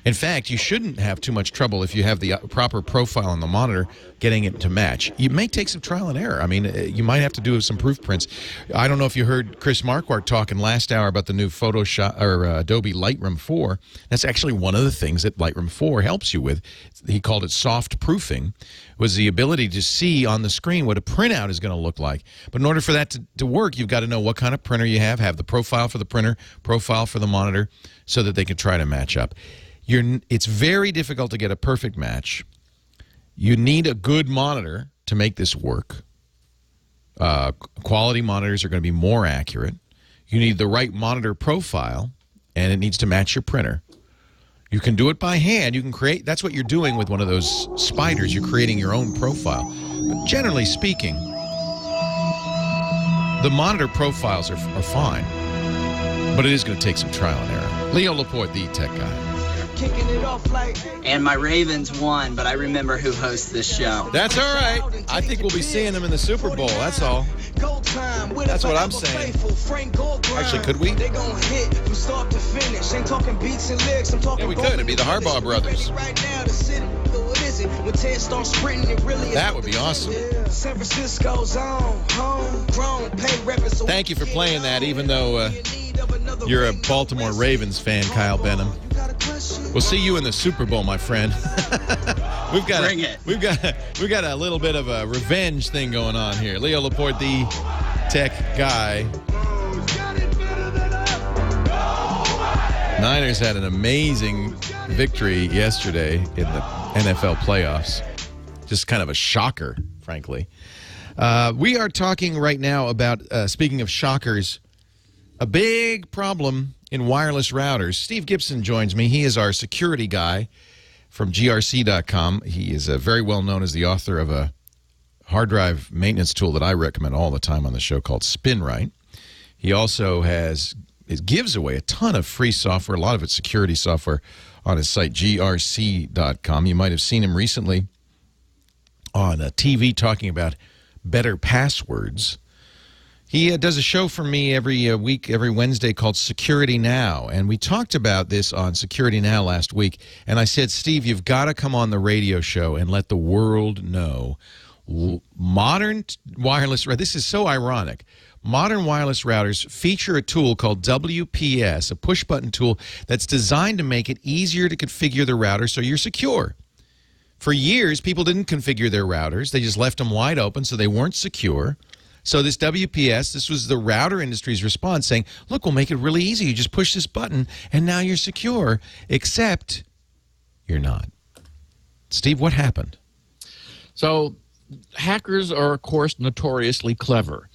In fact, you shouldn't have too much trouble if you have the proper profile on the monitor getting it to match. You may take some trial and error. I mean, you might have to do some proof prints. I don't know if you heard Chris Marquardt talking last hour about the new Photoshop or Adobe Lightroom 4. That's actually one of the things that Lightroom 4 helps you with. He called it soft proofing, was the ability to see on the screen what a printout is going to look like. But in order for that to work, you've got to know what kind of printer you have the profile for the printer, profile for the monitor, so that they can try to match up. It's very difficult to get a perfect match. You need a good monitor to make this work. Quality monitors are going to be more accurate. You need the right monitor profile, and it needs to match your printer. You can do it by hand. You can create. That's what you're doing with one of those spiders. You're creating your own profile. But generally speaking, the monitor profiles are fine, but it is going to take some trial and error. Leo Laporte, the tech guy. And my Ravens won, but I remember who hosts this show. That's all right. I think we'll be seeing them in the Super Bowl. That's all. That's what I'm saying. Actually, could we? Yeah, we could. It'd be the Harbaugh brothers. That would be awesome. Thank you for playing that, even though you're a Baltimore Ravens fan, Kyle Benham. We'll see you in the Super Bowl, my friend. We've got a little bit of a revenge thing going on here. Leo Laporte, the tech guy. Niners had an amazing victory yesterday in the NFL playoffs. Just kind of a shocker, frankly. We are talking right now about, speaking of shockers, a big problem in wireless routers. Steve Gibson joins me. He is our security guy from grc.com. He is very well known as the author of a hard drive maintenance tool that I recommend all the time on the show called SpinRite. He also gives away a ton of free software, a lot of it's security software, on his site, grc.com. You might have seen him recently on TV talking about better passwords. He does a show for me every week, every Wednesday, called Security Now. And we talked about this on Security Now last week. And I said, Steve, you've got to come on the radio show and let the world know. Modern wireless, this is so ironic. Modern wireless routers feature a tool called WPS, a push-button tool that's designed to make it easier to configure the router so you're secure. For years, people didn't configure their routers. They just left them wide open so they weren't secure. So this WPS, this was the router industry's response saying, look, we'll make it really easy. You just push this button, and now you're secure, except you're not. Steve, what happened? So hackers are, of course, notoriously clever.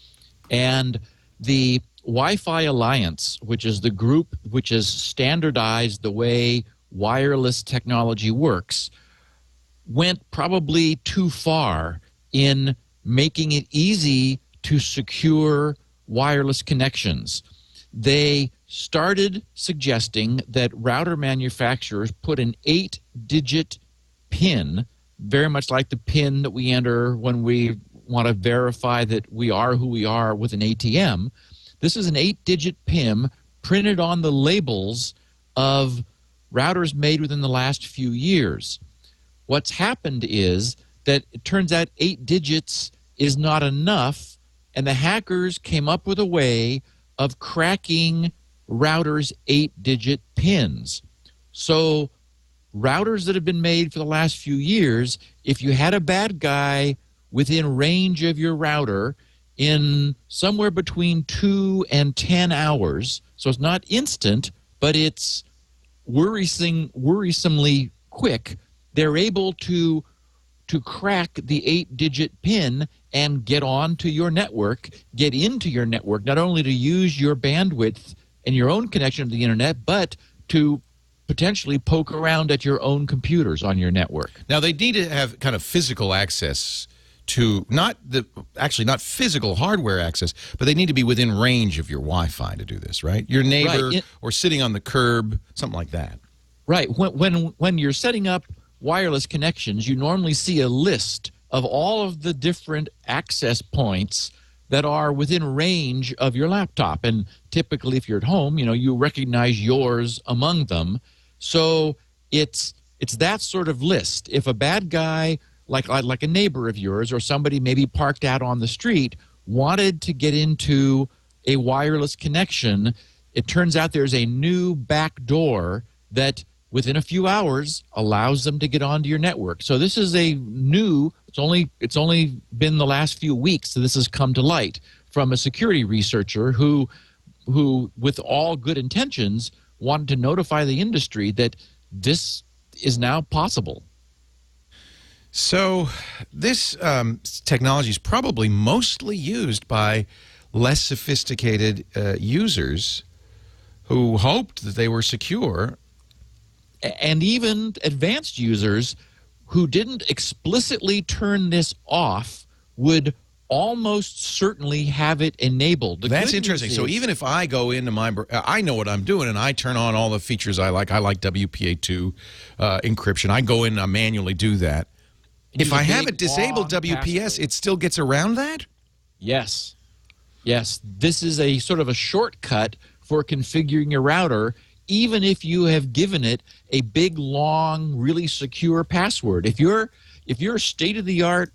And the Wi-Fi Alliance, which is the group which has standardized the way wireless technology works, went probably too far in making it easy to secure wireless connections. They started suggesting that router manufacturers put an 8-digit PIN very much like the PIN that we enter when we want to verify that we are who we are with an ATM. This is an 8-digit PIN printed on the labels of routers made within the last few years. What's happened is that it turns out 8 digits is not enough, and the hackers came up with a way of cracking routers' 8-digit pins. So routers that have been made for the last few years, if you had a bad guy within range of your router in somewhere between 2 and 10 hours, so it's not instant, but it's worrisomely quick, they're able to crack the 8-digit PIN and get onto your network, get into your network, not only to use your bandwidth and your own connection to the internet, but to potentially poke around at your own computers on your network. Now, they need to have kind of physical access to not physical hardware access, but they need to be within range of your Wi-Fi to do this, right? Your neighbor or sitting on the curb, something like that. Right. When you're setting up wireless connections, you normally see a list of all of the different access points that are within range of your laptop. And typically, if you're at home, you recognize yours among them. So it's that sort of list. If a bad guy, like a neighbor of yours or somebody maybe parked out on the street, wanted to get into a wireless connection, it turns out there's a new back door that within a few hours allows them to get onto your network. So this is it's only been the last few weeks that this has come to light from a security researcher who with all good intentions wanted to notify the industry that this is now possible. So this technology is probably mostly used by less sophisticated users who hoped that they were secure. And even advanced users who didn't explicitly turn this off would almost certainly have it enabled. That's interesting. So even if I go into I know what I'm doing, and I turn on all the features I like WPA2 encryption. I go in and I manually do that. If I have it disabled WPS, it still gets around that? Yes. Yes. This is a sort of a shortcut for configuring your router, even if you have given it a big, long, really secure password. If you're state-of-the-art,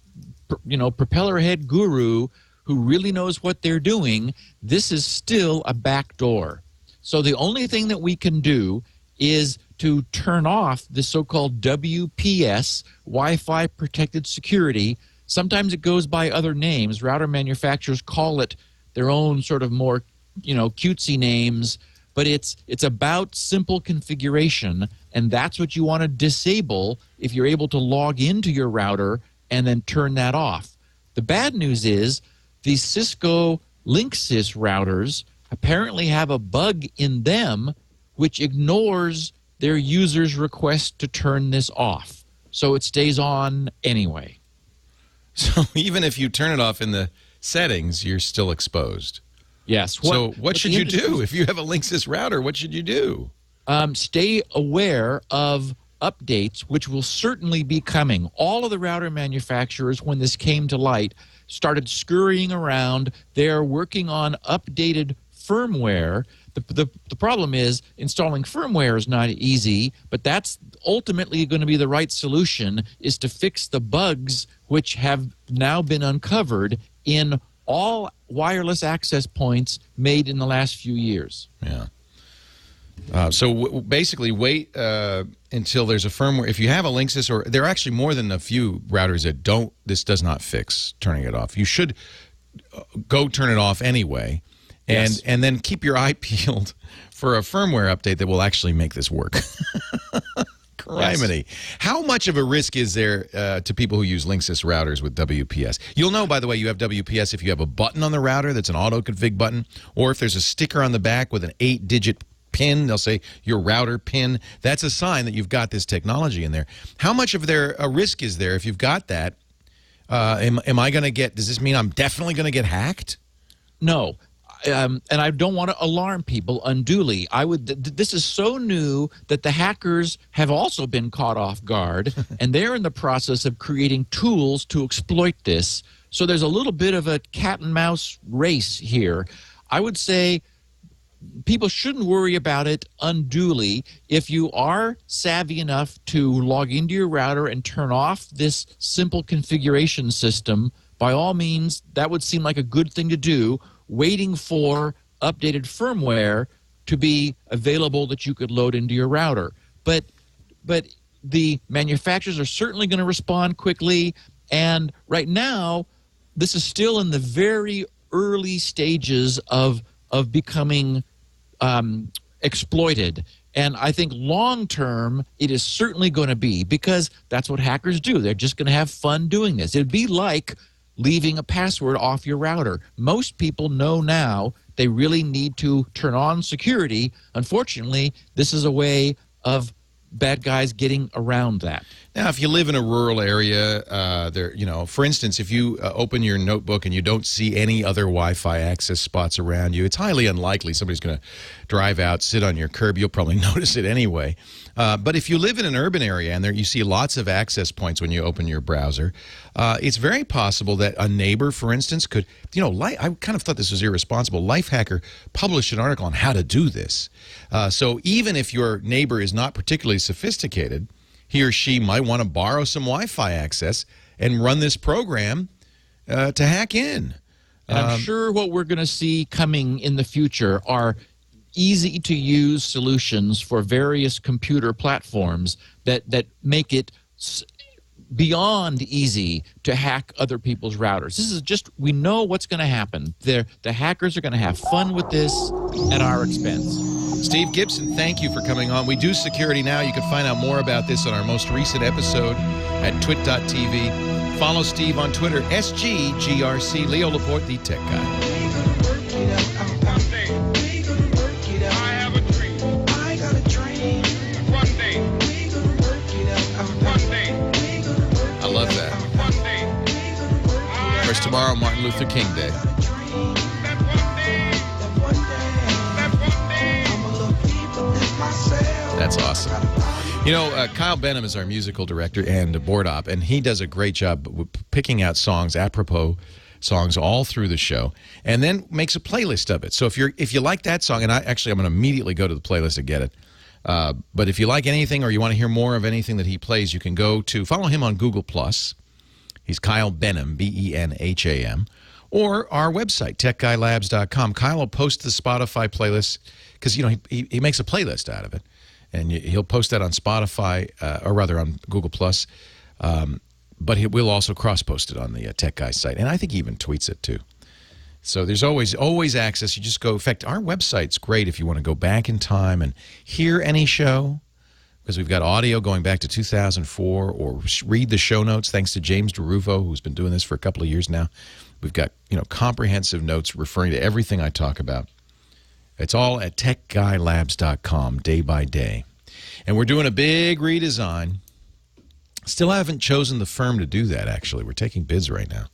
propeller head guru who really knows what they're doing, this is still a back door. So the only thing that we can do is to turn off the so-called WPS, Wi-Fi Protected Security. Sometimes it goes by other names. Router manufacturers call it their own sort of more, cutesy names. But it's about simple configuration, and that's what you want to disable if you're able to log into your router and then turn that off. The bad news is these Cisco Linksys routers apparently have a bug in them which ignores their users' request to turn this off. So it stays on anyway. So even if you turn it off in the settings, you're still exposed. Yes. So what should you do? If you have a Linksys router, what should you do? Stay aware of updates, which will certainly be coming. All of the router manufacturers, when this came to light, started scurrying around. They're working on updated firmware. The problem is installing firmware is not easy, but that's ultimately going to be the right solution, is to fix the bugs which have now been uncovered in all wireless access points made in the last few years. Yeah. So basically wait until there's a firmware. If you have a Linksys, or there are actually more than a few routers that this does not fix turning it off. You should go turn it off anyway, and then keep your eye peeled for a firmware update that will actually make this work. Criminy. Yes. How much of a risk is there to people who use Linksys routers with WPS? You'll know, by the way, you have WPS if you have a button on the router that's an auto-config button, or if there's a sticker on the back with an 8-digit PIN. They'll say your router PIN. That's a sign that you've got this technology in there. How much of a risk is there if you've got that? Am I going to get, does this mean I'm definitely going to get hacked? No. and I don't want to alarm people unduly. This is so new that the hackers have also been caught off guard, and they're in the process of creating tools to exploit this. So there's a little bit of a cat and mouse race here. I would say people shouldn't worry about it unduly. If you are savvy enough to log into your router and turn off this simple configuration system, by all means, that would seem like a good thing to do, waiting for updated firmware to be available that you could load into your router. But the manufacturers are certainly going to respond quickly, and right now, this is still in the very early stages of becoming exploited. And I think long term, it is certainly going to be, because that's what hackers do. They're just going to have fun doing this. It'd be like leaving a password off your router. Most people know now they really need to turn on security. Unfortunately, this is a way of bad guys getting around that. Now, if you live in a rural area, for instance, if you open your notebook and you don't see any other Wi-Fi access spots around you, it's highly unlikely somebody's going to drive out, sit on your curb. You'll probably notice it anyway. But if you live in an urban area and you see lots of access points when you open your browser, it's very possible that a neighbor, for instance, could, I kind of thought this was irresponsible. Lifehacker published an article on how to do this. So even if your neighbor is not particularly sophisticated, he or she might want to borrow some Wi-Fi access and run this program to hack in. And I'm sure what we're going to see coming in the future are easy-to-use solutions for various computer platforms that make it beyond easy to hack other people's routers. This is just, we know what's going to happen. The hackers are going to have fun with this at our expense. Steve Gibson, thank you for coming on. We do security now. You can find out more about this on our most recent episode at twit.tv. Follow Steve on Twitter, SGGRC. Leo Laporte, the tech guy. I love that. Of course, tomorrow, Martin Luther King Day. That's awesome. Kyle Benham is our musical director and board op, and he does a great job picking out songs, apropos songs, all through the show, and then makes a playlist of it. So if you like that song, and I'm going to immediately go to the playlist and get it. But if you like anything or you want to hear more of anything that he plays, you can go to follow him on Google+. He's Kyle Benham, Benham, or our website, techguylabs.com. Kyle will post the Spotify playlist because, he makes a playlist out of it. And he'll post that on Spotify, or rather on Google+. But we'll also cross-post it on the Tech Guy site. And I think he even tweets it, too. So there's always access. You just go. In fact, our website's great if you want to go back in time and hear any show, because we've got audio going back to 2004, or read the show notes, thanks to James DeRuvo, who's been doing this for a couple of years now. We've got, comprehensive notes referring to everything I talk about. It's all at techguylabs.com day by day. And we're doing a big redesign. Still haven't chosen the firm to do that, actually. We're taking bids right now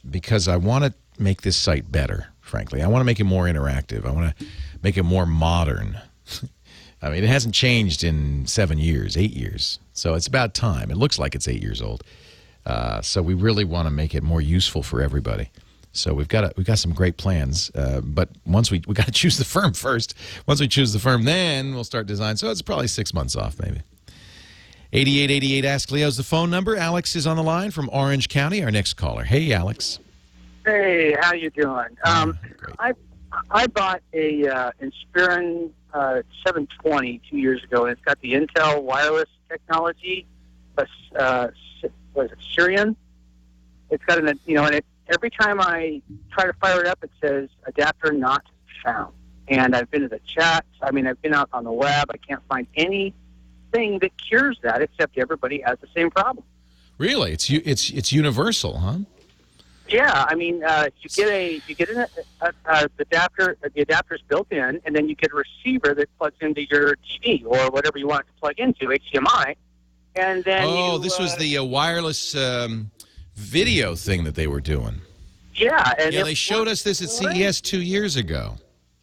because I want to make this site better, frankly. I want to make it more interactive. I want to make it more modern. I mean, it hasn't changed in 7 years, 8 years. So it's about time. It looks like it's 8 years old. So we really want to make it more useful for everybody. So we've got some great plans, but once we got to choose the firm first. Once we choose the firm, then we'll start design. So it's probably 6 months off, maybe. 8888 Ask Leo's the phone number. Alex is on the line from Orange County. Our next caller. Hey, Alex. Hey, how you doing? I bought a Inspiron 720 2 years ago, and it's got the Intel wireless technology. Was it Syrian? It's got and every time I try to fire it up, it says adapter not found. And I've been to the chat. I've been out on the web. I can't find anything that cures that, except everybody has the same problem. Really? It's universal, huh? Yeah, you get an adapter. The adapter's built in, and then you get a receiver that plugs into your TV or whatever you want it to plug into, HDMI. And then this was the wireless video thing that they were doing. Yeah, and they showed us this at CES 2 years ago.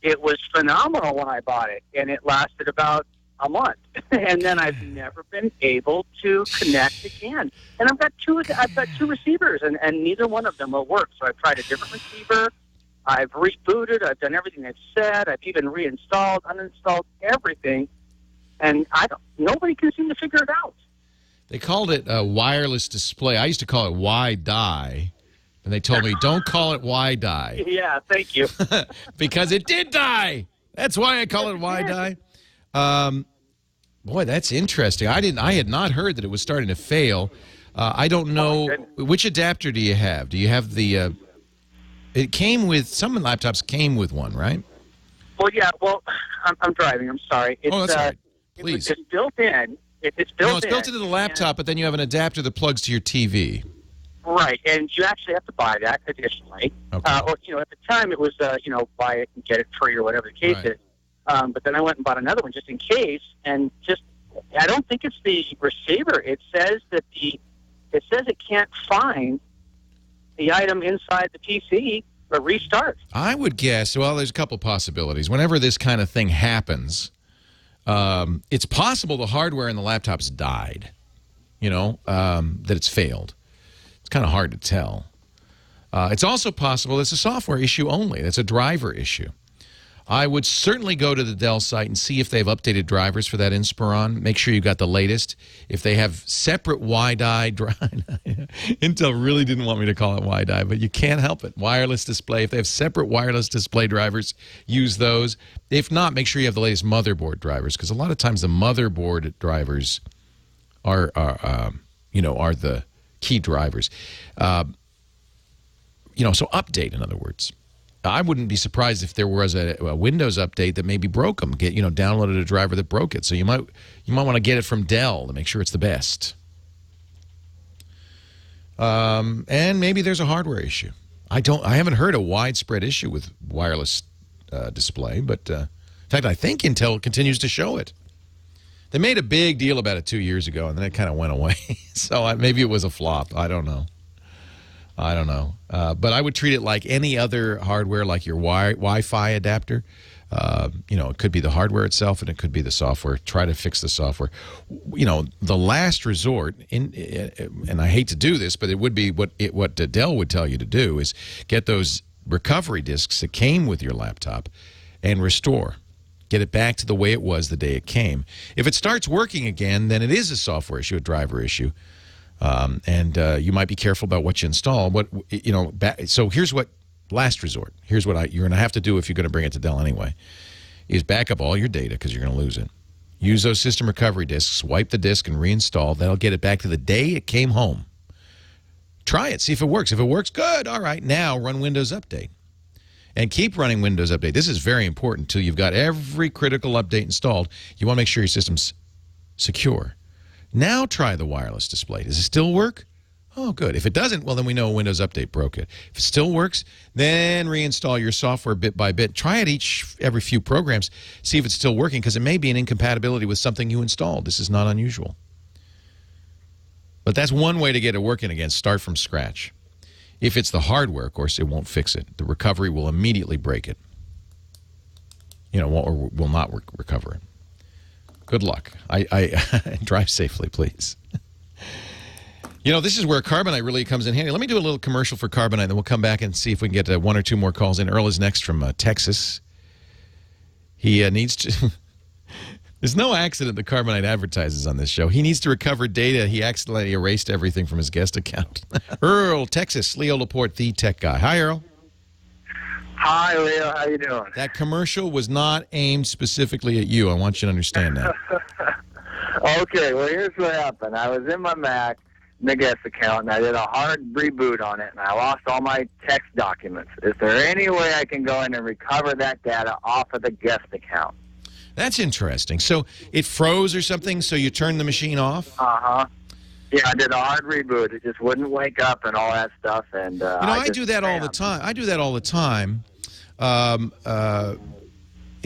It was phenomenal when I bought it, and it lasted about a month. And then I've never been able to connect again. And I've got two receivers, and neither one of them will work. So I've tried a different receiver. I've rebooted. I've done everything they've said. I've even reinstalled, uninstalled everything, and nobody can seem to figure it out. They called it a wireless display. I used to call it Y-Die, and they told me, don't call it Y-Die. Yeah, thank you. Because it did die. That's why I call it Y-Die. Boy, that's interesting. I had not heard that it was starting to fail. I don't know. Which adapter do you have? Do you have the... it came with... Some laptops came with one, right? Well, yeah. Well, I'm driving. I'm sorry. It's, that's all right. Please. It's built in. It's built in. No, it's built into the laptop, but then you have an adapter that plugs to your TV. Right, and you actually have to buy that additionally. Okay. Or, at the time it was, buy it and get it free or whatever the case is. But then I went and bought another one just in case, and I don't think it's the receiver. It says that it can't find the item inside the PC or restart. I would guess, well, there's a couple possibilities. Whenever this kind of thing happens, it's possible the hardware in the laptop's died, that it's failed. It's kind of hard to tell. It's also possible it's a software issue only. That's a driver issue. I would certainly go to the Dell site and see if they've updated drivers for that Inspiron. Make sure you got the latest. If they have separate Y-Die Intel really didn't want me to call it Y-Die, but you can't help it. Wireless display. If they have separate wireless display drivers, use those. If not, make sure you have the latest motherboard drivers, because a lot of times the motherboard drivers are the key drivers. So update, in other words. I wouldn't be surprised if there was a Windows update that maybe broke them. Downloaded a driver that broke it. So you might want to get it from Dell to make sure it's the best. And maybe there's a hardware issue. I haven't heard a widespread issue with wireless display, but in fact, I think Intel continues to show it. They made a big deal about it 2 years ago, and then it kind of went away. So maybe it was a flop. I don't know. But I would treat it like any other hardware, like your Wi-Fi adapter. It could be the hardware itself, and it could be the software. Try to fix the software. The last resort, and I hate to do this, but it would be what Dell would tell you to do is get those recovery disks that came with your laptop and restore. Get it back to the way it was the day it came. If it starts working again, then it is a software issue, a driver issue. And you might be careful about what you install. So here's what last resort. Here's what you're going to have to do if you're going to bring it to Dell anyway, is back up all your data because you're going to lose it. Use those system recovery disks, wipe the disk, and reinstall. That'll get it back to the day it came home. Try it. See if it works. If it works, good. All right. Now run Windows Update. And keep running Windows Update. This is very important until you've got every critical update installed. You want to make sure your system's secure. Now try the wireless display. Does it still work? Oh, good. If it doesn't, well, then we know Windows Update broke it. If it still works, then reinstall your software bit by bit. Try it every few programs. See if it's still working, because it may be an incompatibility with something you installed. This is not unusual. But that's one way to get it working again. Start from scratch. If it's the hardware, of course, it won't fix it. The recovery will immediately break it. Or will not recover it. Good luck. I drive safely, please. This is where Carbonite really comes in handy. Let me do a little commercial for Carbonite, then we'll come back and see if we can get one or two more calls in. Earl is next from Texas. He needs to... There's no accident that Carbonite advertises on this show. He needs to recover data. He accidentally erased everything from his guest account. Earl, Texas, Leo Laporte, the tech guy. Hi, Earl. Hi, Leo. How you doing? That commercial was not aimed specifically at you. I want you to understand that. Okay, well, here's what happened. I was in my Mac, in the guest account, and I did a hard reboot on it, and I lost all my text documents. Is there any way I can go in and recover that data off of the guest account? That's interesting. So it froze or something, so you turned the machine off? Uh-huh. Yeah, I did a hard reboot. It just wouldn't wake up and all that stuff. And I do that all the time. I do that all the time.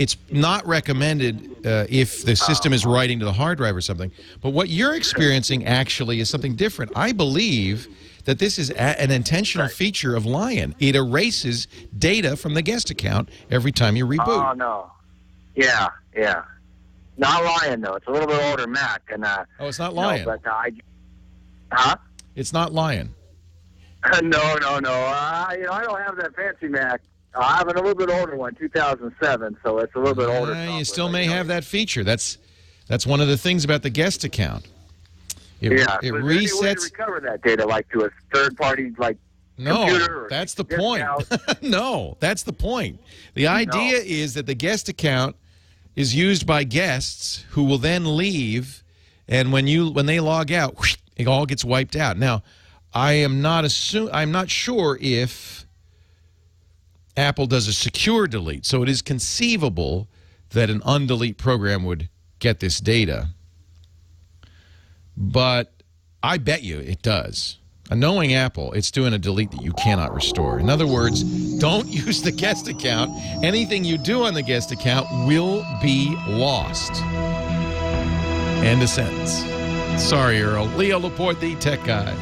it's not recommended if the system is writing to the hard drive or something. But what you're experiencing actually is something different. I believe that this is an intentional feature of Lion. It erases data from the guest account every time you reboot. Oh, no. Yeah. Not Lion, though. It's a little bit older Mac. And, oh, it's not Lion. No, but, huh? It's not Lion. No. I don't have that fancy Mac. I have a little bit older one, 2007, so it's a little bit older. You still may have that feature. That's one of the things about the guest account. It resets. Any way to recover that data, like to a third-party, computer? That's the point. No, that's the point. The idea is that the guest account is used by guests who will then leave, and when they log out, whoosh, it all gets wiped out. Now, I'm not sure if Apple does a secure delete, so it is conceivable that an undelete program would get this data. But I bet you it does. And knowing Apple, it's doing a delete that you cannot restore. In other words, don't use the guest account. Anything you do on the guest account will be lost. End of sentence. Sorry, Earl. Leo Laporte, the tech guy.